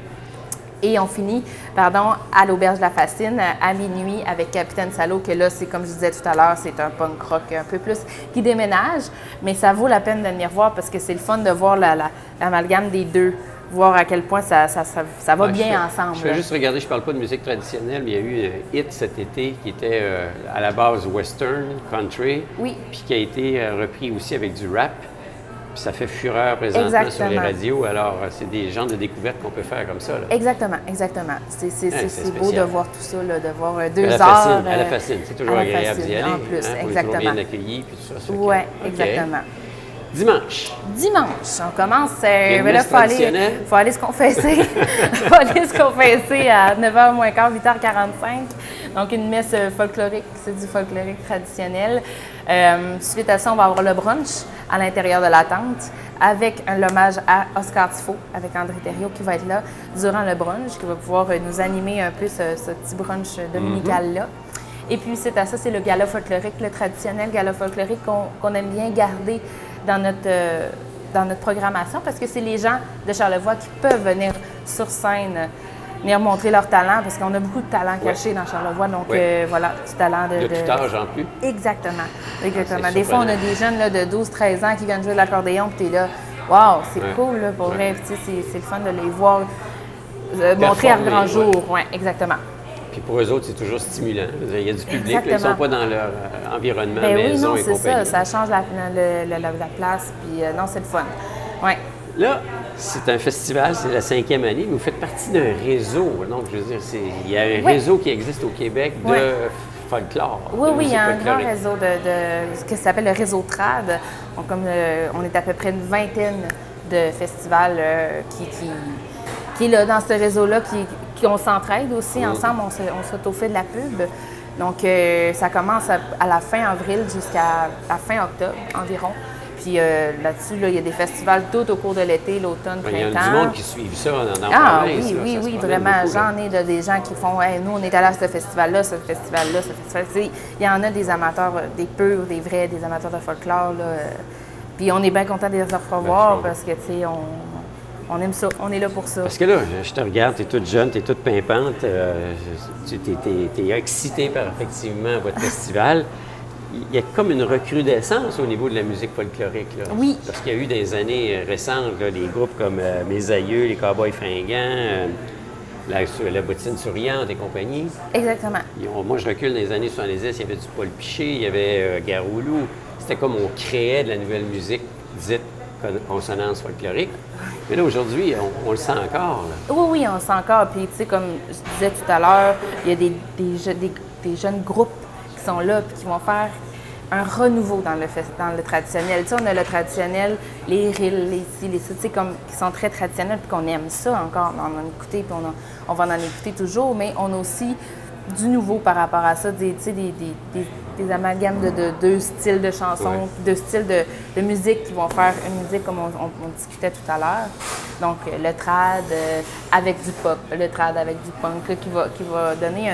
Et on finit, à l'Auberge de la Fascine, à minuit, avec Capitaine Salo, que là, c'est comme je disais tout à l'heure, c'est un punk rock un peu plus qui déménage, mais ça vaut la peine de venir voir parce que c'est le fun de voir l'amalgame des deux voir à quel point ça va bien ensemble. Je vais juste regarder, je parle pas de musique traditionnelle, mais il y a eu un hit cet été qui était à la base western, country, Oui. puis qui a été repris aussi avec du rap. Puis ça fait fureur présentement sur les radios. Alors, c'est des genres de découvertes qu'on peut faire comme ça. Là. Exactement. C'est beau de voir tout ça, là, de voir 2 heures. Elle la fascine. C'est toujours agréable d'y aller. En plus, on exactement. est toujours bien accueillis, puis tout ça. Oui, exactement. Dimanche, on commence. Il Il faut aller se confesser. Il faut aller se confesser à 9h moins quart, 8h45. Donc, une messe folklorique, c'est du folklorique traditionnel. Suite à ça, on va avoir le brunch à l'intérieur de la tente avec un hommage à Oscar Tifo, avec André Thériault qui va être là durant le brunch, qui va pouvoir nous animer un peu ce petit brunch dominical-là. Et puis, suite à ça, c'est le gala folklorique, le traditionnel gala folklorique qu'on aime bien garder dans notre programmation parce que c'est les gens de Charlevoix qui peuvent venir sur scène, venir montrer leur talent parce qu'on a beaucoup de talent caché dans Charlevoix. Donc, voilà, du talent de tout âge en plus. Exactement. Des fois, on a des jeunes là, de 12-13 ans qui viennent jouer de l'accordéon puis tu es là, waouh, c'est cool là, pour vrai. C'est le fun de les voir montrer à grand jour. Oui, exactement. Puis pour eux autres, c'est toujours stimulant. Il y a du public, là, ils ne sont pas dans leur environnement, maison oui, non, et compagnie. Ça change la place, puis non, c'est le fun. Ouais. Là, c'est un festival, c'est la 5e année, mais vous faites partie d'un réseau. Donc, je veux dire, il y a un réseau qui existe au Québec de folklore. Oui, il y a un grand réseau de ce qui s'appelle le réseau TRAD. Donc, on est à peu près une vingtaine de festivals qui est là dans ce réseau-là, on s'entraide aussi ensemble, on s'auto-fait de la pub. Donc, ça commence à la fin avril jusqu'à la fin octobre environ. Puis là-dessus, il y a des festivals tout au cours de l'été, l'automne, printemps. Il y a du monde qui suit ça dans la province. Oui, vraiment. J'en ai des gens qui font hey, nous, on est allés à ce festival-là, ce festival-là, ce festival-là. Il y en a des amateurs, des purs, des vrais, des amateurs de folklore. Là. Puis on est bien content de les revoir parce que, tu sais, on aime ça, on est là pour ça. Parce que là, je te regarde, tu es toute jeune, tu es toute pimpante, tu es excitée par effectivement votre festival. Il y a comme une recrudescence au niveau de la musique folklorique. Là. Oui. Parce qu'il y a eu des années récentes, là, des groupes comme Mes Aïeux, les Cowboys Fringants, la Bottine Souriante et compagnie. Exactement. Moi, je recule dans les années 70, il y avait du Paul Piché, il y avait Garoulou. C'était comme on créait de la nouvelle musique dite consonance folklorique. Mais là, aujourd'hui, on le sent encore. Là. Oui, on le sent encore. Puis, tu sais, comme je disais tout à l'heure, il y a des jeunes groupes qui sont là puis qui vont faire un renouveau dans le traditionnel. Tu sais, on a le traditionnel, les rilles, les ci, les ça, tu sais, comme qui sont très traditionnels puis qu'on aime ça encore. On en a écouté puis on va en écouter toujours, mais on a aussi du nouveau par rapport à ça, des des amalgames de deux styles de chansons, deux styles de musique qui vont faire une musique comme on discutait tout à l'heure. Donc, le trad avec du pop, le trad avec du punk, là, qui va donner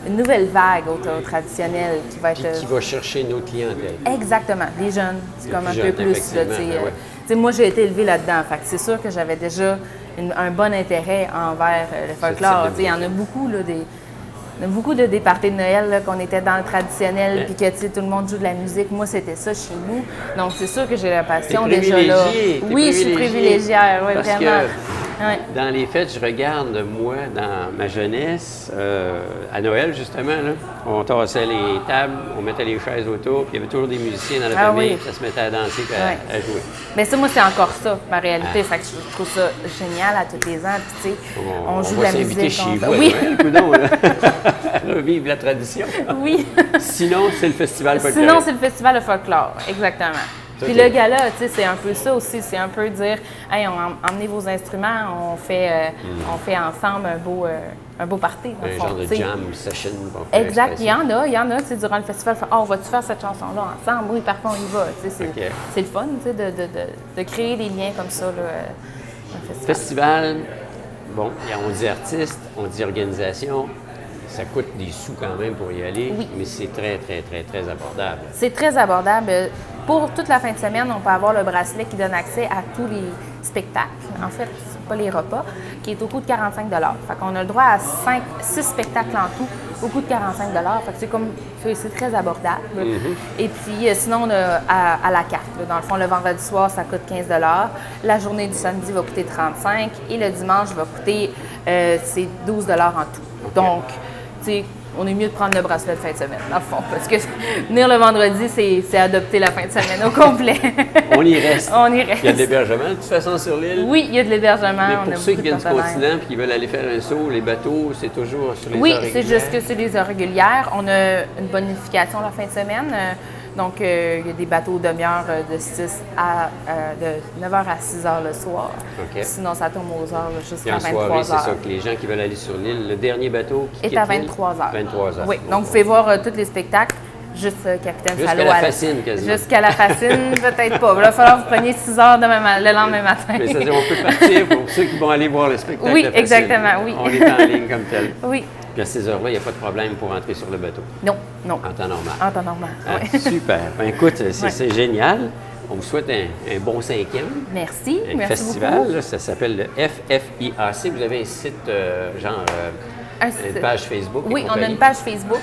une nouvelle vague au traditionnel qui va être... Puis qui va chercher une autre clientèle. Exactement, des jeunes, c'est comme un peu plus. Là, moi, j'ai été élevée là-dedans, fait que c'est sûr que j'avais déjà un bon intérêt envers le folklore. Il y en a beaucoup, là, beaucoup de parties de Noël, là, qu'on était dans le traditionnel, puis que tout le monde joue de la musique. Moi, c'était ça chez nous. Donc, c'est sûr que j'ai la passion déjà là. Oui, je suis privilégiée, oui, vraiment. Ouais. Dans les fêtes, je regarde, moi, dans ma jeunesse, à Noël, justement, là, on tassait les tables, on mettait les chaises autour, puis il y avait toujours des musiciens dans la famille, puis ça se mettait à danser et à jouer. Mais ça, moi, c'est encore ça, ma réalité. Fait que je trouve ça génial à tous les ans. Puis, tu sais, on joue de la musique. Chez vous, oui. Revivre la tradition. Oui. Sinon, c'est le festival folklore. Sinon, c'est le festival de folklore, exactement. Puis le gala, tu sais, c'est un peu ça aussi. C'est un peu dire, hey, emmenez vos instruments, on fait ensemble un beau party. Un genre de jam session. Exact. Il y en a, tu sais, durant le festival, on va-tu faire cette chanson-là ensemble? Oui, parfois on y va. Tu sais, c'est le fun, tu sais, de créer des liens comme ça, là, dans le festival. Bon, on dit artiste, on dit organisation. Ça coûte des sous quand même pour y aller, mais c'est très, très, très, très abordable. C'est très abordable. Pour toute la fin de semaine, on peut avoir le bracelet qui donne accès à tous les spectacles. En fait, pas les repas, qui est au coût de 45 $. Fait qu'on a le droit à 6 spectacles en tout beaucoup de 45 $. Fait que c'est très abordable. Et puis, sinon, on a à la carte. Là. Dans le fond, le vendredi soir, ça coûte 15 $. La journée du samedi va coûter 35 $ et le dimanche va coûter c'est 12 $ en tout. Okay. Donc, tu sais, on est mieux de prendre le bracelet de fin de semaine, dans le fond, parce que venir le vendredi, c'est adopter la fin de semaine au complet. On y reste. On y reste. Il y a de l'hébergement, de toute façon, sur l'île? Oui, il y a de l'hébergement. Mais pour ceux qui viennent du continent et qui veulent aller faire un saut, les bateaux, c'est toujours sur les heures régulières? Oui, c'est juste que c'est les heures régulières. On a une bonification la fin de semaine. Donc, il y a des bateaux demi-heure de 9h à 6h le soir. Okay. Sinon, ça tombe aux heures jusqu'à 23h. En soirée, c'est ça, que les gens qui veulent aller sur l'île, le dernier bateau qui est à 23h. 23h. Oui, donc vous pouvez voir tous les spectacles. Juste Capitaine Falot. Jusqu'à la Fascine, quasiment. Jusqu'à la Fascine, peut-être pas. Il va falloir que vous preniez 6 heures le lendemain matin. Mais ça veut dire on peut partir pour ceux qui vont aller voir le spectacle. Oui, exactement, oui. On est en ligne comme tel. Oui. Puis à ces heures-là, il n'y a pas de problème pour entrer sur le bateau? Non, non. En temps normal? En temps normal, oui. Super. Ben, écoute, c'est génial. On vous souhaite un bon 5e. Merci, un merci festival, beaucoup. Là, ça s'appelle le FFIAC. Vous avez un site, une page Facebook? Oui, on a une page Facebook.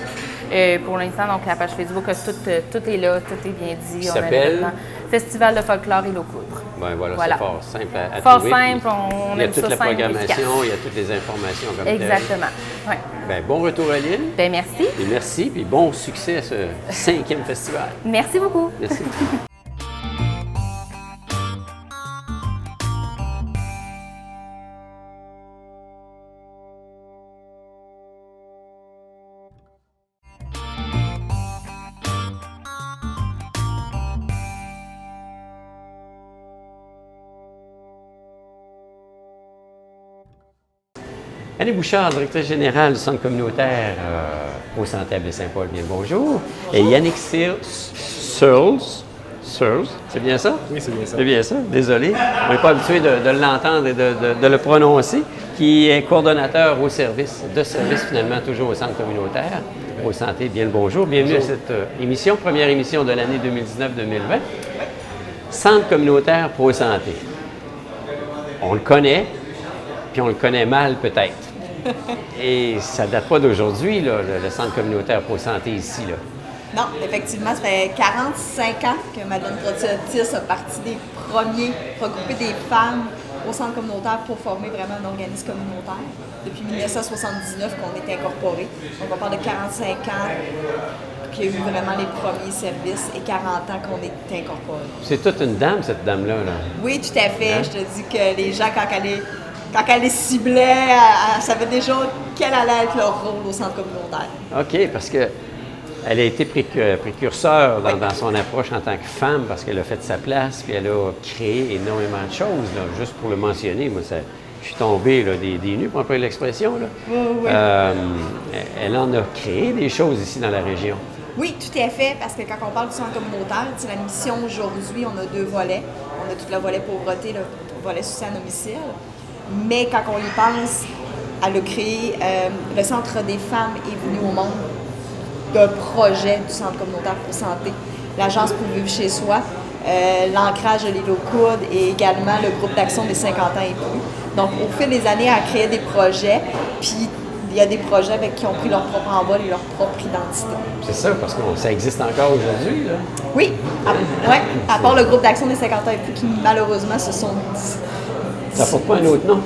Pour l'instant, donc la page Facebook, tout est là, tout est bien dit. Ça s'appelle? Festival de folklore et l'eau coudre. Ben voilà. C'est fort simple à fort trouver. Simple, on il y a aime toute ça la simple, programmation, efficace. il y a toutes les informations comme telles. Exactement. Ouais. Ben, bon retour à l'île. Ben, merci. Et merci, puis bon succès à ce 5e festival. Merci beaucoup. Merci. Annie Bouchard, directrice générale du Centre communautaire au Santé à Saint-Paul, bien bonjour. Et Yannick Searles, c'est bien ça? Oui, c'est bien ça. C'est bien ça, désolé. On n'est pas habitué de l'entendre et de le prononcer, qui est coordonnateur au service, finalement toujours au Centre communautaire au Santé. Bien le bonjour, bienvenue à cette émission, première émission de l'année 2019-2020. Centre communautaire Pro Santé. On le connaît, puis on le connaît mal peut-être. Et ça ne date pas d'aujourd'hui, le Centre communautaire Pro Santé ici, là. Non, effectivement, ça fait 45 ans que Madeleine Trottier-Otis a parti des premiers, regrouper des femmes au Centre communautaire pour former vraiment un organisme communautaire. Depuis 1979 qu'on est incorporé. Donc on parle de 45 ans qu'il y a eu vraiment les premiers services et 40 ans qu'on est incorporé. C'est toute une dame, cette dame-là, là. Oui, tout à fait. Hein? Je te dis que les gens, quand elle les ciblait, elle savait déjà quel allait être leur rôle au Centre communautaire. OK, parce que elle a été précurseur dans son approche en tant que femme, parce qu'elle a fait sa place, puis elle a créé énormément de choses, là, juste pour le mentionner. Moi, je suis tombé là, des nues, pour employer l'expression. Là. Oui. Elle en a créé des choses ici dans la région. Oui, tout à fait, parce que quand on parle du centre communautaire, la mission aujourd'hui, on a 2 volets. On a tout le volet pauvreté, le volet soutien à domicile. Mais quand on y pense, elle a créé, le Centre des femmes est venu au monde d'un projet du Centre communautaire pour santé, l'Agence pour vivre chez soi, l'ancrage de l'île aux coudes et également le groupe d'action des 50 ans et plus. Donc, au fil des années, elle a créé des projets, puis il y a des projets qui ont pris leur propre envol et leur propre identité. C'est ça, parce que ça existe encore aujourd'hui, là. Oui, à part le groupe d'action des 50 ans et plus qui, malheureusement, se sont... Ça porte pas un autre nom?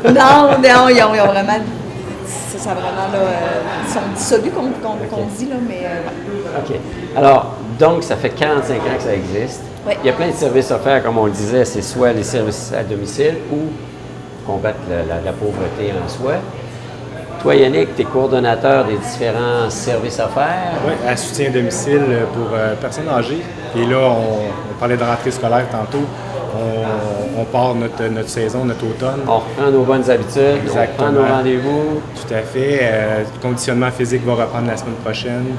non, ils ont vraiment... Ça vraiment, là, ils sont dissolus, qu'on dit, là, mais... OK. Alors, donc, ça fait 45 ans que ça existe. Oui. Il y a plein de services offerts, comme on le disait, c'est soit les services à domicile ou combattre la pauvreté en soi. Toi, Yannick, tu es coordonnateur des différents services offerts. Oui, à soutien à domicile pour personnes âgées. Et là, on parlait de rentrée scolaire tantôt. On part notre saison, notre automne. On reprend nos bonnes habitudes, Exactement. on reprend nos rendez-vous. Tout à fait. Le conditionnement physique va reprendre la semaine prochaine.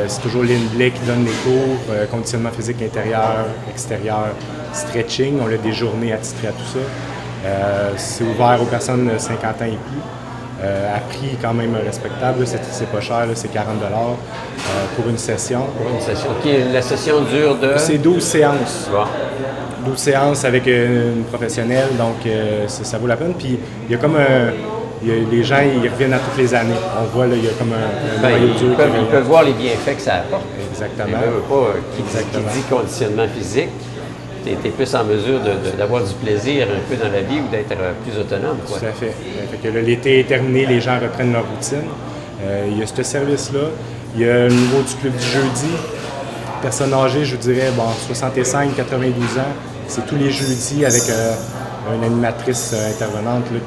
C'est toujours l'INBLE qui donne les cours. Conditionnement physique intérieur, extérieur, stretching. On a des journées attitrées à tout ça. C'est ouvert aux personnes de 50 ans et plus. À prix quand même respectable. C'est pas cher, c'est 40 $ pour une session. Pour une session. La session dure de... C'est 12 séances. Bon. 12 séances avec une professionnelle, donc ça vaut la peine. Puis il y a comme Les gens, ils reviennent à toutes les années. On voit, là, il y a comme un noyau dur. Ils peuvent voir les bienfaits que ça apporte. Exactement. Qui dit conditionnement physique, tu es plus en mesure d'avoir du plaisir un peu dans la vie ou d'être plus autonome. Quoi. Tout à fait. Fait que l'été est terminé, les gens reprennent leur routine. Il y a ce service-là. Il y a au niveau du club du jeudi, personnes âgées, je vous dirais, 65, 92 ans. C'est tous les jeudis avec une animatrice intervenante là,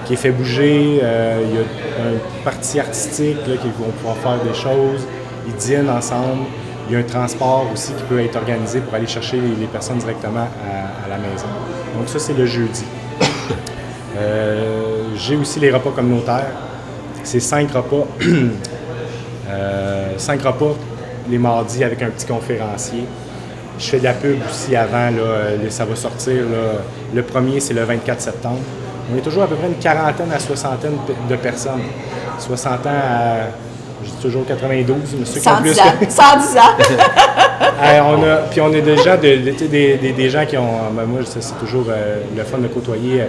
qui fait bouger. Il y a une partie artistique là, qui vont pouvoir faire des choses. Ils dînent ensemble. Il y a un transport aussi qui peut être organisé pour aller chercher les personnes directement à la maison. Donc ça, c'est le jeudi. J'ai aussi les repas communautaires. C'est 5 repas. 5 repas les mardis avec un petit conférencier. Je fais de la pub aussi avant, là, ça va sortir. Là. Le premier, c'est le 24 septembre. On est toujours à peu près une quarantaine à soixantaine de personnes. 60 ans à, je dis toujours 92, mais ceux qui ont plus 110 ans. 110 ans. Puis on a déjà des gens qui ont, moi c'est toujours le fun de côtoyer,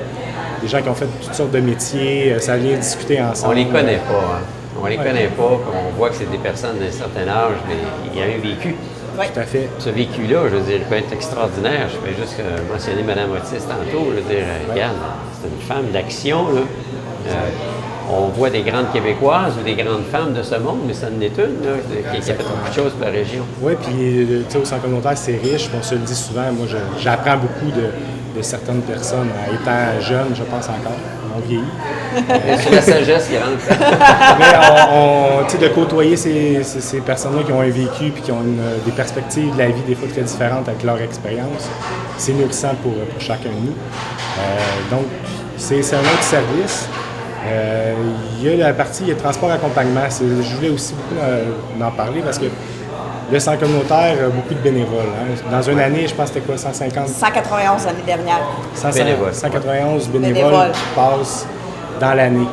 des gens qui ont fait toutes sortes de métiers, ça vient discuter ensemble. On les connaît pas, hein. On les connaît pas, on voit que c'est des personnes d'un certain âge, mais il y a un vécu. Oui. Tout à fait. Ce vécu-là, je veux dire, il peut être extraordinaire. Je fais juste mentionner Mme Otis tantôt. Je veux dire, regarde, c'est une femme d'action. On voit des grandes Québécoises ou des grandes femmes de ce monde, mais ça en est une là, qui a fait beaucoup de choses pour la région. Oui, puis tu sais, au centre communautaire, c'est riche. On se le dit souvent. Moi, j'apprends beaucoup de certaines personnes. Étant jeune, je pense encore. On vieillit. C'est la sagesse qui rentre. Mais tu sais, de côtoyer ces personnes-là qui ont un vécu et qui ont des perspectives de la vie des fois très différentes avec leur expérience, c'est nourrissant pour chacun de nous. Donc, c'est un autre service. Il y a la partie transport accompagnement. Je voulais aussi beaucoup en parler parce que le centre communautaire a beaucoup de bénévoles. Hein. Dans une année, je pense que c'était quoi, 150? 191 l'année dernière. 191 bénévoles qui passent dans l'année.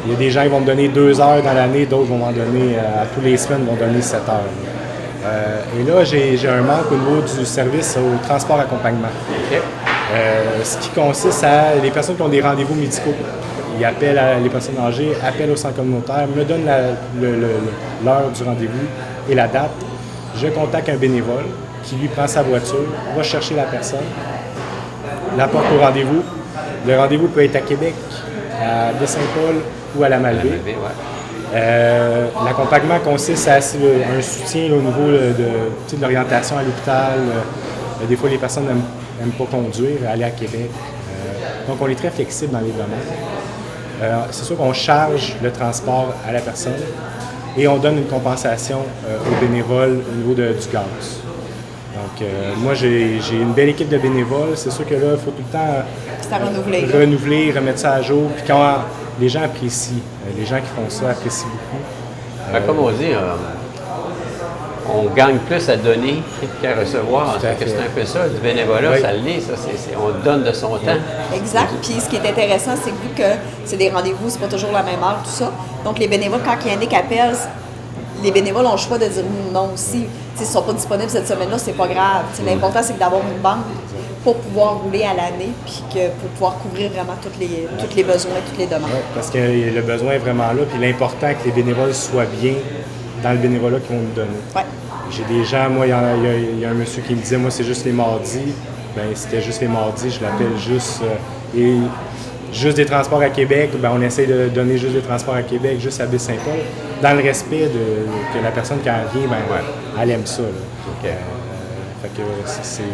Il y a des gens qui vont me donner 2 heures dans l'année, d'autres vont m'en donner, à tous les semaines, vont donner 7 heures. Et là, j'ai un manque au niveau du service au transport accompagnement. Okay. Ce qui consiste à les personnes qui ont des rendez-vous médicaux. Ils appellent les personnes âgées, appellent au centre communautaire, me donnent l'heure du rendez-vous et la date. Je contacte un bénévole qui lui prend sa voiture, va chercher la personne, l'apporte au rendez-vous. Le rendez-vous peut être à Québec, à Baie-Saint-Paul ou à la Malbaie. L'accompagnement consiste à un soutien là, au niveau de l'orientation à l'hôpital. Des fois, les personnes n'aiment pas conduire, aller à Québec. Donc, on est très flexible dans les domaines. C'est sûr qu'on charge le transport à la personne et on donne une compensation aux bénévoles au niveau du gaz. Donc, moi, j'ai une belle équipe de bénévoles. C'est sûr que là, il faut tout le temps renouveler, remettre ça à jour. Puis quand les gens apprécient, les gens qui font ça apprécient beaucoup. Comme on dit, on gagne plus à donner qu'à recevoir. C'est un peu ça, du bénévolat, oui. Ça l'est, ça, on donne de son temps. Exact. Puis ce qui est intéressant, c'est que vu que c'est des rendez-vous, c'est pas toujours la même heure, tout ça. Donc les bénévoles, quand il y en a qui appellent, les bénévoles ont le choix de dire non aussi. S'ils ne sont pas disponibles cette semaine-là, c'est pas grave. L'important, c'est d'avoir une banque pour pouvoir rouler à l'année puis pour pouvoir couvrir vraiment tous les besoins, toutes les demandes. Oui, parce que le besoin est vraiment là. Puis l'important, que les bénévoles soient bien dans le bénévolat qu'ils vont nous donner. Ouais. J'ai des gens, moi, il y a un monsieur qui me disait, moi, c'est juste les mardis. Bien, c'était juste les mardis, je l'appelle juste. Et juste des transports à Québec, bien, on essaie de donner juste des transports à Québec, juste à Baie-Saint-Paul, dans le respect que la personne qui en vient, bien, elle aime ça. Okay. Fait que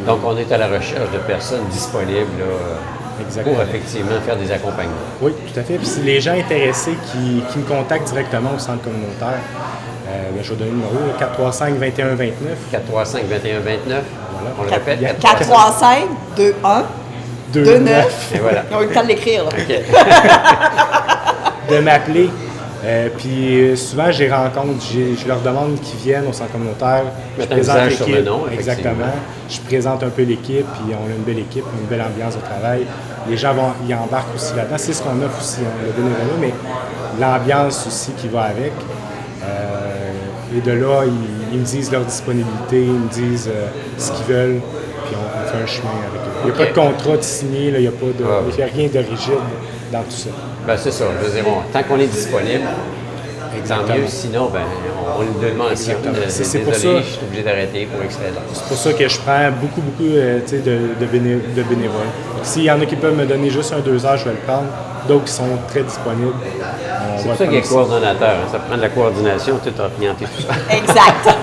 donc, on est à la recherche de personnes disponibles là, pour effectivement faire des accompagnements. Oui, tout à fait. Puis les gens intéressés qui me contactent directement au centre communautaire, je vais donner le numéro, 435-2129. 435-2129. Voilà. On le répète. 435-2129. Et voilà. Ils ont eu le temps de l'écrire. Okay. De m'appeler. Puis souvent, je les rencontre, je leur demande qu'ils viennent au centre communautaire. Je présente l'équipe. Sur le nom, exactement. Je présente un peu l'équipe, puis on a une belle équipe, une belle ambiance de travail. Les gens ils embarquent aussi là-dedans. C'est ce qu'on offre aussi, le bénévolat, mais l'ambiance aussi qui va avec. Et de là, ils me disent leur disponibilité, ils me disent ce qu'ils veulent, puis on fait un chemin avec eux. Il n'y a pas de contrat de signé, il n'y a rien de rigide dans tout ça. Ben, c'est ça. Je veux dire, tant qu'on est disponible, tant mieux. Sinon, ben, on a une mention. C'est pour Désolé, ça. je suis obligé d'arrêter pour X raison. C'est pour ça que je prends beaucoup tu sais, de bénévoles. S'il y en a qui peuvent me donner juste un 2 heures, je vais le prendre. D'autres qui sont très disponibles. C'est pour ça qu'il y a coordonnateur. Hein. Ça prend de la coordination, tout orienté, tout ça. Exact.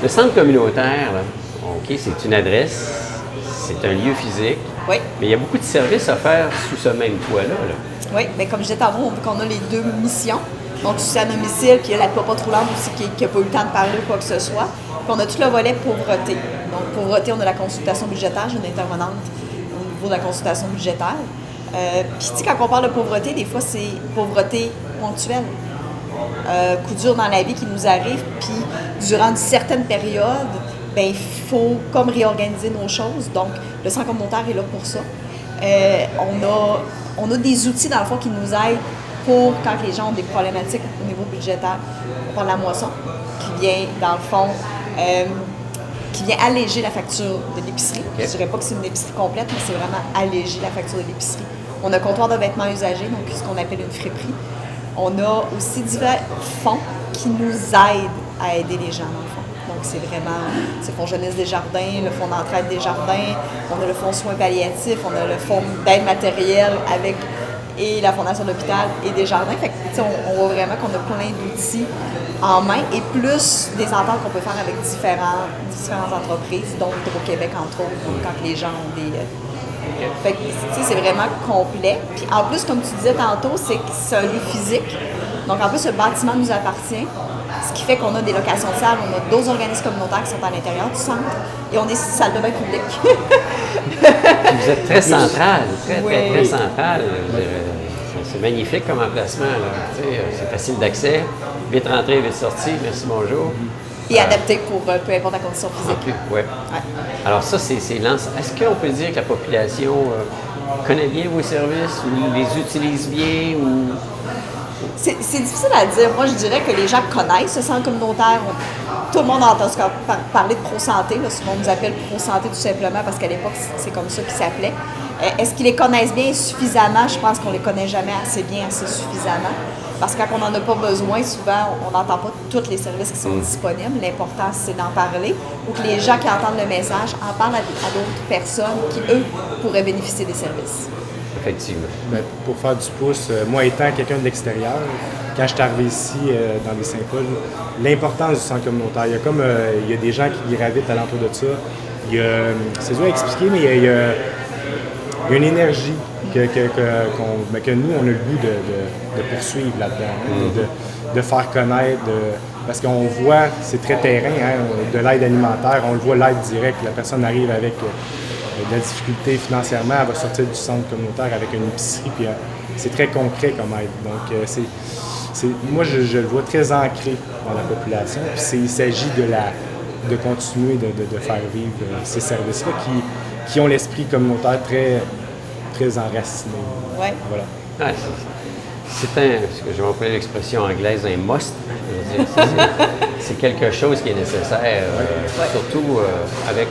Le centre communautaire, là, OK, c'est une adresse, c'est un lieu physique, Oui. mais il y a beaucoup de services à faire sous ce même toit-là. Là. Oui, bien comme je disais tantôt, on a les 2 missions. Donc, c'est à domicile, puis il y a la papa roulante aussi qui n'a pas eu le temps de parler ou quoi que ce soit. Puis on a tout le volet pauvreté. Donc, pauvreté, on a la consultation budgétaire, j'ai une intervenante au niveau de la consultation budgétaire. Puis, tu sais, quand on parle de pauvreté, des fois, c'est pauvreté ponctuelle. Coup dur dans la vie qui nous arrive, puis durant une certaine période, ben il faut comme réorganiser nos choses. Donc, le centre communautaire est là pour ça. On a des outils, dans le fond, qui nous aident pour quand les gens ont des problématiques au niveau budgétaire. On parle de la moisson, qui vient, dans le fond, qui vient alléger la facture de l'épicerie. Okay. Je ne dirais pas que c'est une épicerie complète, mais c'est vraiment alléger la facture de l'épicerie. On a un comptoir de vêtements usagés, donc ce qu'on appelle une friperie. On a aussi divers fonds qui nous aident à aider les gens, dans le fond. Donc, c'est vraiment, c'est le Fonds Jeunesse des Jardins, le Fonds d'entraide des Jardins, on a le Fonds soins palliatifs, on a le Fonds d'aide matérielle avec et la Fondation de l'Hôpital et des Jardins. Fait que, tu sais, on voit vraiment qu'on a plein d'outils en main et plus des ententes qu'on peut faire avec différentes entreprises, dont Hydro-Québec, entre autres, donc quand les gens ont des... Fait que, tu sais, c'est vraiment complet. Puis en plus, comme tu disais tantôt, c'est un lieu physique. Donc en plus, le bâtiment nous appartient. Ce qui fait qu'on a des locations de salles, on a d'autres organismes communautaires qui sont à l'intérieur du centre. Et on est salle de bain publique. Vous êtes très central, très central. C'est magnifique comme emplacement. Là. Tu sais, c'est facile d'accès, vite rentrée, vite sortie. Merci, bonjour. Et adapté pour peu importe la condition physique. Okay, ouais. Alors ça, c'est l'ensemble. Est-ce qu'on peut dire que la population connaît bien vos services ou les utilise bien ou... C'est difficile à dire. Moi, je dirais que les gens connaissent ce centre communautaire. Tout le monde entend parler de Pro-Santé. Souvent, on nous appelle Pro-Santé tout simplement parce qu'à l'époque, c'est comme ça qu'ils s'appelaient. Est-ce qu'ils les connaissent bien suffisamment? Je pense qu'on ne les connaît jamais assez bien, assez suffisamment. Parce que quand on n'en a pas besoin, souvent, on n'entend pas tous les services qui sont disponibles. L'important, c'est d'en parler ou que les gens qui entendent le message en parlent à d'autres personnes qui, eux, pourraient bénéficier des services. Effectivement. Ben, pour faire du pouce, moi étant quelqu'un de l'extérieur, quand je suis arrivé ici dans les Saint-Paul, l'importance du centre communautaire, il y a des gens qui gravitent alentour de ça. C'est dur à expliquer, mais il y a une énergie que nous, on a le goût de poursuivre là-dedans, de faire connaître, parce qu'on voit, c'est très terrain, hein, de l'aide alimentaire, on le voit l'aide directe, la personne arrive avec de la difficulté financièrement, elle va sortir du centre communautaire avec une épicerie, puis c'est très concret comme aide. Donc, moi, je le vois très ancré dans la population, puis il s'agit de continuer de faire vivre ces services-là qui ont l'esprit communautaire très enraciné. Ouais. Voilà. Ah, ce que je vais employer l'expression anglaise, un must. C'est quelque chose qui est nécessaire, surtout avec,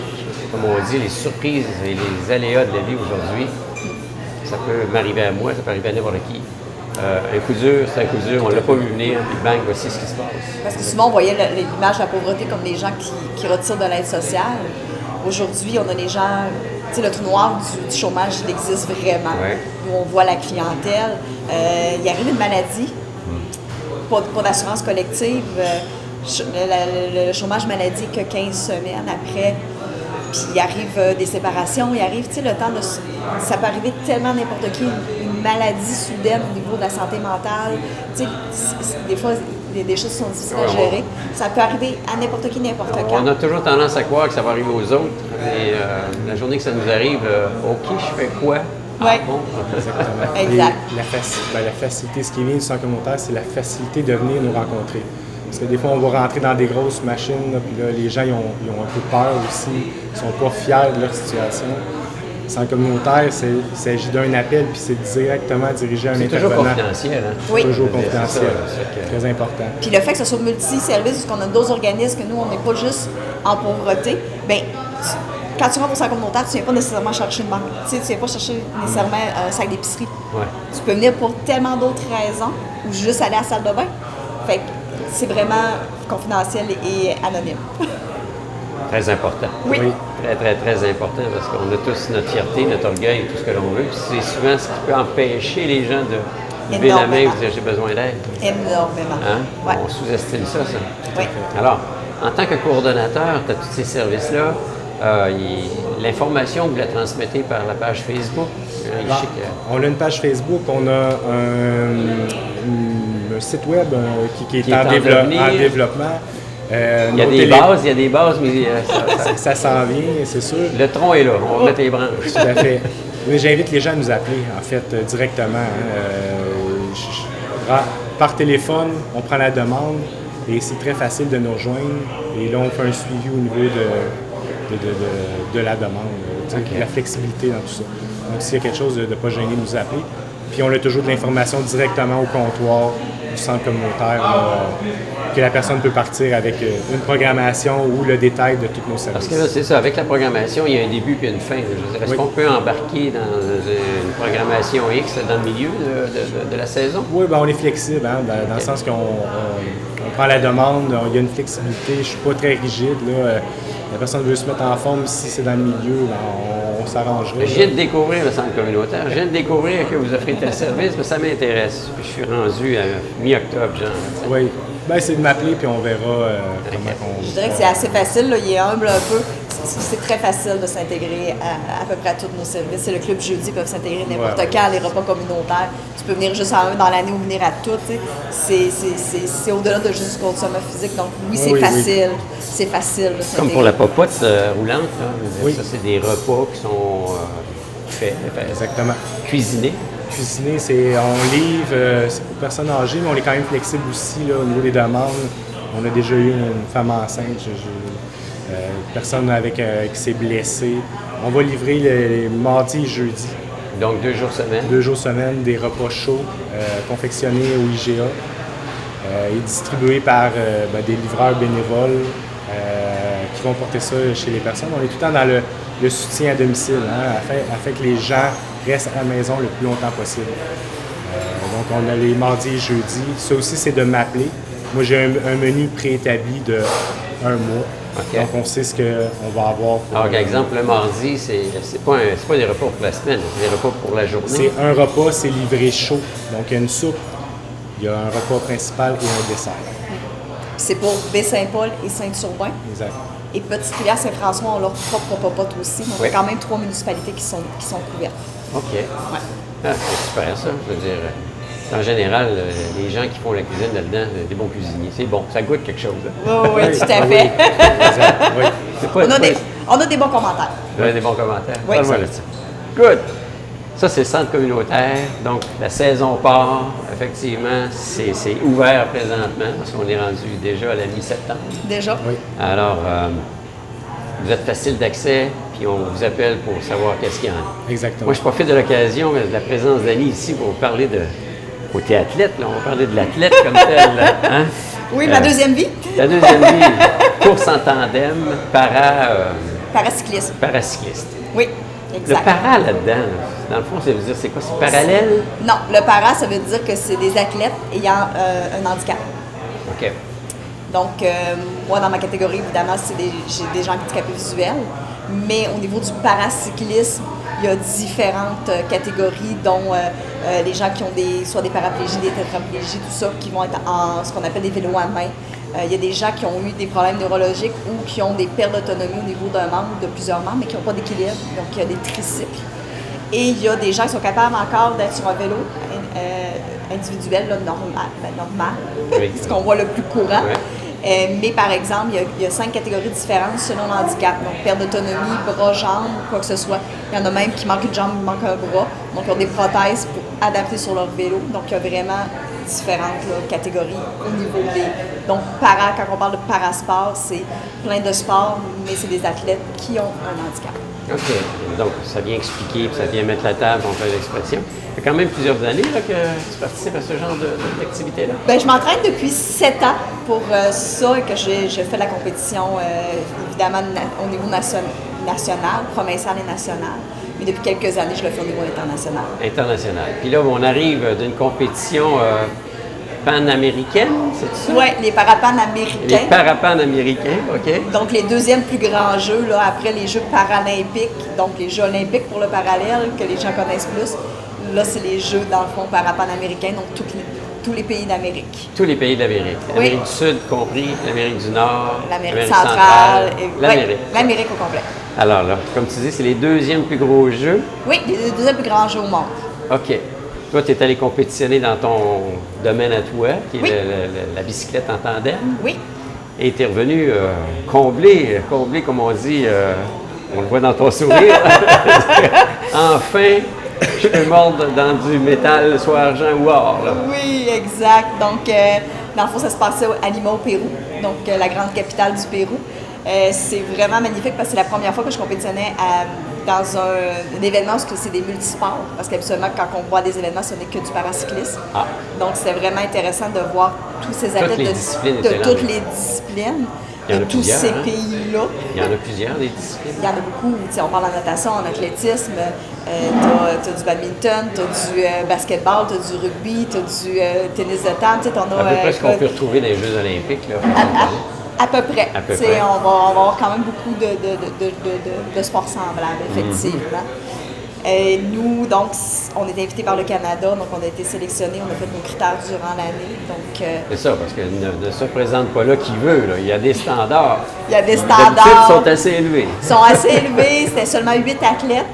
comme on dit, les surprises et les aléas de la vie aujourd'hui. Ça peut m'arriver à moi, ça peut arriver à n'importe qui. Un coup dur, c'est un coup dur, on ne l'a pas vu venir, puis bang, voici ce qui se passe. Parce que souvent, on voyait l'image de la pauvreté comme des gens qui retirent de l'aide sociale. Aujourd'hui, on a des gens, tu sais, le trou noir du chômage, il existe vraiment. Ouais. Où on voit la clientèle. Il arrive une maladie, pas d'assurance collective. Le chômage maladie que 15 semaines après. Puis il arrive des séparations, il arrive, tu sais, le temps de... Ça peut arriver tellement n'importe qui, une maladie soudaine au niveau de la santé mentale. Tu sais, des fois, des choses sont difficiles à gérer. Ça peut arriver à n'importe qui, n'importe quand. On a toujours tendance à croire que ça va arriver aux autres. Et la journée que ça nous arrive, OK, je fais quoi? Oui. Bon. Exactement. Exact. Et la facilité, ce qui vient du centre communautaire, c'est la facilité de venir nous rencontrer. Parce que des fois, on va rentrer dans des grosses machines, là, puis là, les gens ils ont un peu peur aussi, ils ne sont pas fiers de leur situation. Le centre communautaire, il s'agit d'un appel, puis c'est directement dirigé à un C'est intervenant. toujours confidentiel. Hein? Oui. Toujours confidentiel. C'est ça. Très important. Puis le fait que ce soit multi-service, parce qu'on a d'autres organismes, que nous, on n'est pas juste en pauvreté, bien, quand tu rentres au centre communautaire, tu ne viens pas nécessairement chercher une banque. Tu ne viens pas chercher nécessairement un sac d'épicerie. Ouais. Tu peux venir pour tellement d'autres raisons ou juste aller à la salle de bain. Fait que c'est vraiment confidentiel et anonyme. Très important. Oui. Très, très, très important parce qu'on a tous notre fierté, notre orgueil, tout ce que l'on veut. Puis c'est souvent ce qui peut empêcher les gens de lever la main et de dire j'ai besoin d'aide. Énormément. Hein? Ouais. On sous-estime ça. Oui. Alors, en tant que coordonnateur, tu as tous ces services-là. L'information, vous la transmettez par la page Facebook. Je sais que- On a une page Facebook, on a un site web qui est en devenir. développement. Il y a des bases, mais Ça s'en vient, c'est sûr. le tronc est là. On va mettre les branches. Tout à fait. Mais j'invite les gens à nous appeler, en fait, directement. Par téléphone, on prend la demande et c'est très facile de nous rejoindre. Et là, on fait un suivi au niveau de la demande, la flexibilité dans tout ça. Donc, s'il y a quelque chose de ne pas gêner, nous appeler. Puis, on a toujours de l'information directement au comptoir du centre communautaire, que la personne peut partir avec une programmation ou le détail de tous nos services. Parce que là, c'est ça, avec la programmation, il y a un début puis une fin. Je veux dire, est-ce qu'on peut embarquer dans une programmation X dans le milieu de la saison? Oui, ben on est flexible, hein, dans le sens qu'on prend la demande, il y a une flexibilité, je ne suis pas très rigide. Là, la personne veut se mettre en forme, si c'est dans le milieu, ben, on s'arrangerait. Je viens de découvrir le centre communautaire. Je viens de découvrir que vous offrez tel service, mais ça m'intéresse. Je suis rendu à mi-octobre, genre. Oui. Ben, c'est de m'appeler, puis on verra comment on... Je dirais que c'est assez facile, là. Il est humble un peu. C'est très facile de s'intégrer à peu près à tous nos services. C'est le club jeudi, peuvent s'intégrer n'importe quand, les repas communautaires. Tu peux venir juste à un dans l'année ou venir à tout. C'est au-delà de juste du conditionnement physique. Donc oui, c'est facile. C'est facile de s'intégrer. Comme pour la popote roulante, là. Je veux dire, Oui. ça, c'est des repas qui sont faits, Exactement. cuisinés. Cuisiner, on livre, c'est pour personnes âgées, mais on est quand même flexible aussi là, au niveau des demandes. On a déjà eu une femme enceinte, une personne qui s'est blessée. On va livrer les mardis et jeudis, Donc 2 jours semaine. 2 jours semaine, des repas chauds confectionnés au IGA et distribués par des livreurs bénévoles qui vont porter ça chez les personnes. On est tout le temps dans le soutien à domicile, hein, afin que les gens restent à la maison le plus longtemps possible. Donc, on a les mardis et jeudis. Ça aussi, c'est de m'appeler. Moi, j'ai un menu préétabli de 1 mois. OK. Donc, on sait ce qu'on va avoir. Alors, par exemple, le mardi, c'est pas des repas pour la semaine, c'est des repas pour la journée. C'est un repas, c'est livré chaud. Donc, il y a une soupe, il y a un repas principal et un dessert. C'est pour Baie-Saint-Paul et Saint-Urbain. Exact. Et Petite-Rivière, Saint-François ont leur propre popote aussi. Donc, Oui. il y a quand même 3 municipalités qui sont couvertes. OK. Ah, c'est super, ça. Je veux dire, en général, les gens qui font la cuisine là-dedans, des bons cuisiniers. C'est bon, ça goûte quelque chose. Hein. Oui, tout à fait. Exact. Oui. C'est pas, On a des bons commentaires. des bons commentaires. Oui, Parle-moi ça. là-dessus. Good. Ça, c'est le centre communautaire. Donc, la saison part. Effectivement, c'est ouvert présentement parce qu'on est rendu déjà à la mi-septembre. Déjà. Oui. Alors, vous êtes facile d'accès, puis on vous appelle pour savoir qu'est-ce qu'il y en a. Exactement. Moi, je profite de l'occasion de la présence d'Annie ici pour parler côté athlète. Là. On va parler de l'athlète comme tel. Là, hein? Oui, ma deuxième vie, La deuxième vie, course en tandem, paracyclisme. paracycliste. Oui, Le exact. para là-dedans, dans le fond, ça veut dire c'est quoi? C'est parallèle? Non, le para, ça veut dire que c'est des athlètes ayant un handicap. OK. Donc, moi, dans ma catégorie, évidemment, j'ai des gens handicapés visuels. Mais au niveau du paracyclisme, il y a différentes catégories, dont les gens qui ont soit des paraplégies, des tétraplégies, tout ça, qui vont être en ce qu'on appelle des vélos à main. Il y a des gens qui ont eu des problèmes neurologiques ou qui ont des pertes d'autonomie au niveau d'un membre ou de plusieurs membres, mais qui n'ont pas d'équilibre. Donc, il y a des tricycles. Et il y a des gens qui sont capables encore d'être sur un vélo individuel, là, normal, Oui. ce qu'on voit le plus courant. Ouais. Mais par exemple, il y a 5 catégories différentes selon le handicap. Donc, perte d'autonomie, bras, jambes, quoi que ce soit. Il y en a même qui manquent une jambe, manquent un bras. Donc, ils ont des prothèses pour adapter sur leur vélo. Donc, il y a vraiment différentes là, catégories au niveau des... Donc, quand on parle de parasport, c'est plein de sports, mais c'est des athlètes qui ont un handicap. OK. Donc, ça vient expliquer, puis ça vient mettre la table, on fait l'expression. Ça fait quand même plusieurs années là, que tu participes à ce genre d'activité-là. Bien, je m'entraîne depuis 7 ans pour ça et que je fais la compétition, évidemment, au niveau national national, provincial et national. Mais depuis quelques années, je le fais au niveau international. International. Puis là, on arrive d'une compétition panaméricaine, c'est ça? Oui, les parapanaméricains. Les parapanaméricains, OK. Donc, les deuxièmes plus grands jeux, là, après les Jeux paralympiques, donc les Jeux olympiques pour le parallèle, que les gens connaissent plus. Là, c'est les Jeux, dans le fond, parapanaméricains, donc tous les pays d'Amérique. Tous les pays d'Amérique. Oui. L'Amérique du Sud compris, l'Amérique du Nord, L'Amérique centrale. l'Amérique. Oui, l'Amérique au complet. Alors là, comme tu dis, c'est les deuxièmes plus gros jeux. Oui, les deuxièmes plus grands jeux au monde. OK. Toi, tu es allé compétitionner dans ton domaine à toi, qui est Oui. la bicyclette en tandem. Oui. Et tu es revenu combler, comme on dit, on le voit dans ton sourire. Enfin, je peux mordre dans du métal, soit argent ou or. Là. Oui, exact. Donc, dans le fond, ça se passait à Lima, au Pérou, donc la grande capitale du Pérou. C'est vraiment magnifique parce que c'est la première fois que je compétitionnais dans un événement où c'est des multisports. Parce qu'habituellement, quand on voit des événements, ce n'est que du paracyclisme. Ah. Donc, c'est vraiment intéressant de voir tous ces athlètes les de disciplines étaient là, toutes mais- les disciplines, Il y en a de tous plusieurs, ces hein? pays-là. Il y en a plusieurs, des disciplines. Il y en a beaucoup. Tu sais, on parle en natation, en athlétisme, tu as du badminton, tu as du basketball, tu as du rugby, tu as du tennis de table. Tu sais, t'en as, À peu près ce qu'on écoute, peut retrouver dans les Jeux olympiques. Là, à peu près. À peu Tu sais, près. on va avoir quand même beaucoup de sports semblables, effectivement. Nous, donc, on est invités par le Canada, donc on a été sélectionnés, on a fait nos critères durant l'année. Donc, C'est ça, parce que ne se présente pas là qui veut. Là. Il y a des standards. il y a des D'habitude, standards. ils sont assez élevés. Ils sont assez élevés. C'était seulement 8 athlètes,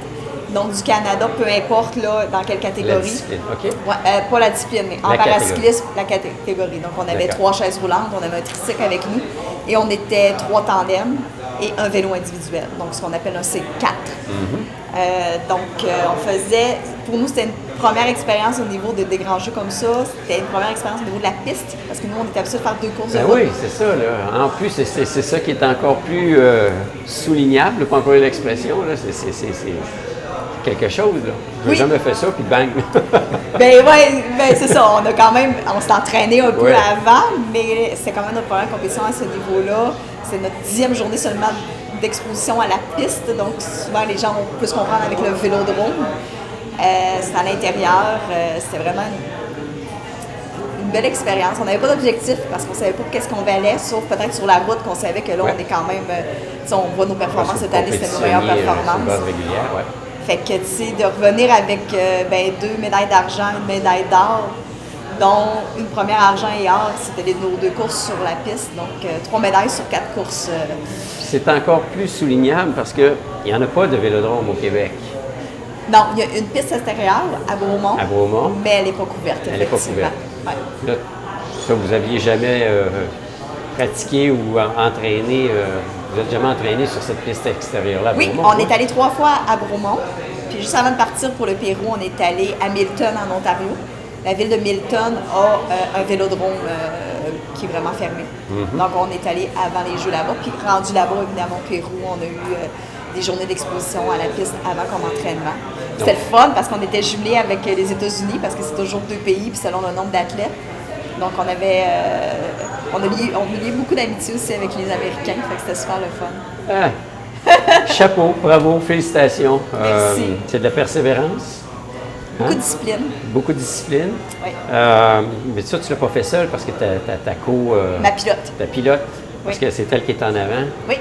donc du Canada, peu importe là, dans quelle La catégorie. discipline, OK? Ouais, pas la discipline, mais en La paracyclisme, la catégorie. Donc, on avait D'accord. 3 chaises roulantes, on avait un tricycle avec nous et on était 3 tandems et un vélo individuel, donc ce qu'on appelle un C4. On faisait, pour nous, c'était une première expérience au niveau des grands jeux comme ça. C'était une première expérience au niveau de la piste, parce que nous, on était habitués de faire 2 courses de Ben route. oui, c'est ça. Là. En plus, c'est ça qui est encore plus soulignable, pas encore l'expression. Là. C'est quelque chose. Là. Je n'ai Oui. jamais fait ça, puis bang! C'est ça. On s'est entraîné un peu Ouais. avant, mais c'était quand même notre première compétition à ce niveau-là. C'est notre 10e journée seulement d'exposition à la piste, donc souvent les gens vont plus comprendre avec le vélodrome. C'était à l'intérieur, c'était vraiment une belle expérience. On n'avait pas d'objectif parce qu'on ne savait pas qu'est-ce qu'on valait, sauf peut-être sur la route qu'on savait que là, Ouais. on est quand même, tu sais, on voit nos performances cette année, c'était nos Compétitionner, meilleures sur performances. base régulière, ouais. Fait que, tu sais, de revenir avec 2 médailles d'argent, une médaille d'or, dont une première argent et or, c'était nos 2 courses sur la piste. Donc, 3 médailles sur 4 courses. C'est encore plus soulignable parce qu'il n'y en a pas de vélodrome au Québec. Non, il y a une piste extérieure à Bromont, À Bromont. mais elle n'est pas couverte, Elle n'est pas effectivement. couverte. Ouais. Là, ça, vous n'aviez jamais pratiqué ou entraîné, vous n'êtes jamais entraîné sur cette piste extérieure-là à Oui, Bromont? on est allé 3 fois à Bromont. Puis juste avant de partir pour le Pérou, on est allé à Milton, en Ontario. La ville de Milton a un vélodrome qui est vraiment fermé. Donc, on est allé avant les Jeux là-bas. Puis rendu là-bas, évidemment, au Pérou, on a eu des journées d'exposition à la piste avant comme entraînement. C'était le fun parce qu'on était jumelés avec les États-Unis parce que c'est toujours 2 pays, puis selon le nombre d'athlètes. Donc, on a lié beaucoup d'amitié aussi avec les Américains, fait que c'était super le fun. Ah. Chapeau, bravo, félicitations. Merci. C'est de la persévérance. Beaucoup Hein? de discipline. Beaucoup de discipline. Oui. Mais ça, tu ne l'as pas fait seul parce que ta Ma pilote. ta pilote, parce Oui. que c'est elle qui est en avant, Oui,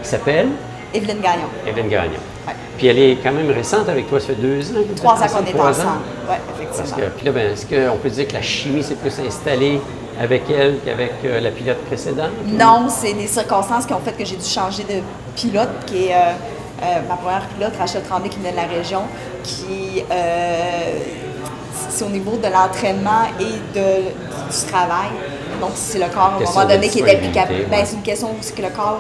qui s'appelle Evelyne Gagnon. Evelyne Gagnon. Ouais. Puis elle est quand même récente avec toi, ça fait 2 ans. que vous êtes 3 ans qu'on ensemble, est 3 ans. ensemble. Oui, Parce effectivement. que, puis là, ben, est-ce qu'on peut dire que la chimie s'est plus installée avec elle qu'avec la pilote précédente? Non, c'est des circonstances qui ont fait que j'ai dû changer de pilote, qui est ma première pilote, Rachel Tremblay, qui venait de la région, qui c'est au niveau de l'entraînement et du travail. Donc, c'est le corps, à un Question moment de donné, qui était plus capable. disponibilité, ouais. C'est une question aussi que le corps,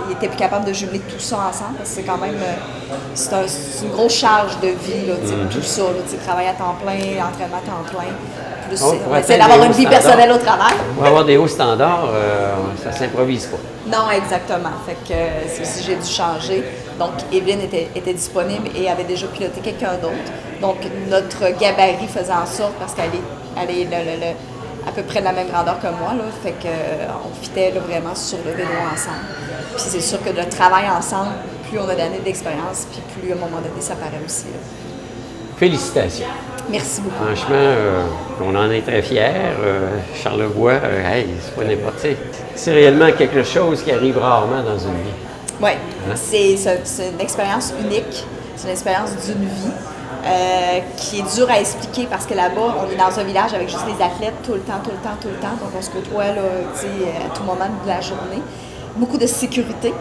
il était plus capable de jumeler tout ça ensemble, parce que c'est quand même c'est une grosse charge de vie, là, tu sais, tout ça, là, tu sais, travail à temps plein, entraînement à temps plein. Plus, Oh, on pour essaie atteindre d'avoir les une hauts vie standards. personnelle au travail. Pour avoir des hauts standards, ça ne s'improvise pas. Non, exactement. Fait que c'est aussi j'ai dû changer. Donc, Evelyne était disponible et avait déjà piloté quelqu'un d'autre. Donc, notre gabarit faisait en sorte, parce qu'elle est à peu près de la même grandeur que moi, là, fait qu'on fitait là, vraiment sur le vélo ensemble. Puis c'est sûr que le travail ensemble, plus on a d'années d'expérience, puis plus à un moment donné, ça paraît aussi. Là. Félicitations. Merci beaucoup. Franchement, on en est très fiers. Charlevoix, hey, c'est pas n'importe quoi. C'est réellement quelque chose qui arrive rarement dans une vie. Oui, c'est une expérience unique. C'est une expérience d'une vie qui est dure à expliquer parce que là-bas, on est dans un village avec juste des athlètes tout le temps. Donc, on se côtoie là, à tout moment de la journée. Beaucoup de sécurité.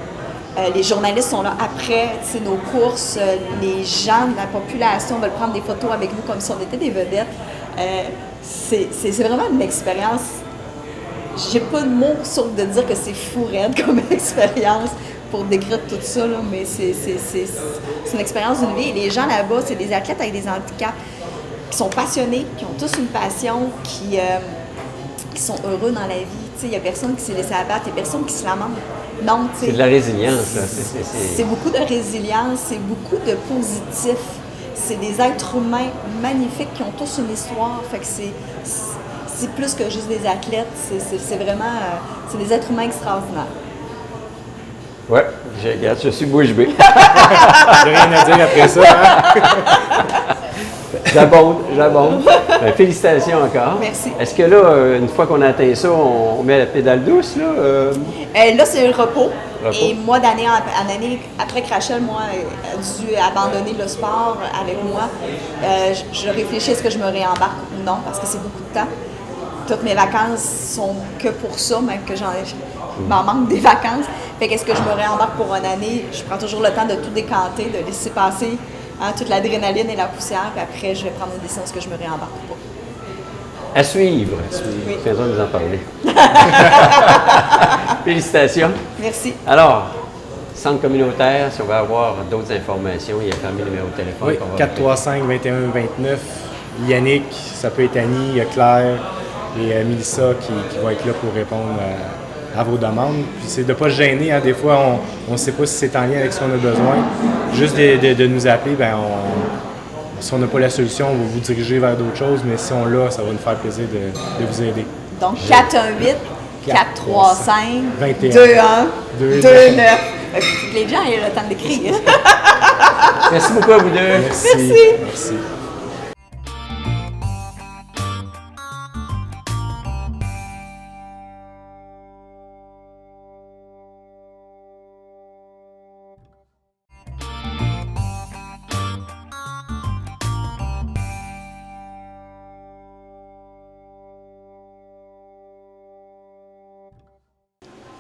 Les journalistes sont là après nos courses. Les gens de la population veulent prendre des photos avec nous comme si on était des vedettes. C'est vraiment une expérience. J'ai pas de mots sauf de dire que c'est fou raide comme expérience pour décrire tout ça, là, mais c'est une expérience d'une vie. Et les gens là-bas, c'est des athlètes avec des handicaps qui sont passionnés, qui ont tous une passion, qui sont heureux dans la vie. Il n'y a personne qui s'est laissé abattre, il n'y a personne qui se lamente. Non, c'est de la résilience. Là. C'est beaucoup de résilience, c'est beaucoup de positif. C'est des êtres humains magnifiques qui ont tous une histoire. Fait que c'est plus que juste des athlètes. C'est vraiment c'est des êtres humains extraordinaires. Oui, je suis bouche bée. J'ai rien à dire après ça. Hein? J'abonde. Ben, félicitations encore. Merci. Est-ce que là, une fois qu'on a atteint ça, on met la pédale douce, là? Là, c'est le repos. Et moi, d'année en année, après que Rachel, moi, a dû abandonner le sport avec moi, je réfléchis à ce que je me réembarque ou non, parce que c'est beaucoup de temps. Toutes mes vacances sont que pour ça, même que je m'en manque des vacances. Fait qu'est-ce que je me réembarque pour une année? Je prends toujours le temps de tout décanter, de laisser passer toute l'adrénaline et la poussière, puis après, je vais prendre une décision, est-ce que je me réembarque ou pas. À suivre. Oui. Faisons nous en parler. Félicitations. Merci. Alors, centre communautaire, si on veut avoir d'autres informations, il y a quand même le numéro de téléphone. Oui, 435-2129. Yannick, ça peut être Annie, il y a Claire et Mélissa qui vont être là pour répondre à vos demandes. Puis c'est de ne pas se gêner. Hein. Des fois, on ne sait pas si c'est en lien avec ce qu'on a besoin. Juste de nous appeler, si on n'a pas la solution, on va vous diriger vers d'autres choses. Mais si on l'a, ça va nous faire plaisir de vous aider. Donc, 418-435-2129. Les gens aient le temps d'écrire. Merci beaucoup à vous deux. Merci.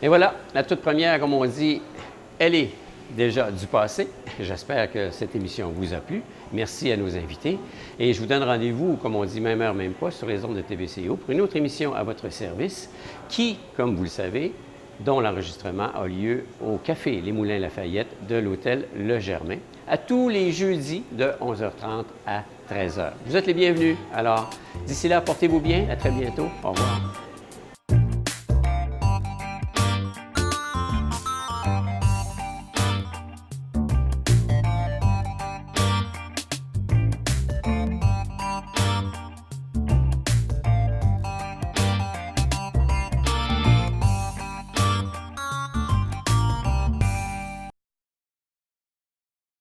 Et voilà, la toute première, comme on dit, elle est déjà du passé. J'espère que cette émission vous a plu. Merci à nos invités. Et je vous donne rendez-vous, comme on dit, même heure, même poste, sur les ondes de TVCO pour une autre émission à votre service qui, comme vous le savez, dont l'enregistrement a lieu au Café Les Moulins Lafayette de l'hôtel Le Germain, à tous les jeudis de 11h30 à 13h. Vous êtes les bienvenus. Alors, d'ici là, portez-vous bien. À très bientôt. Au revoir.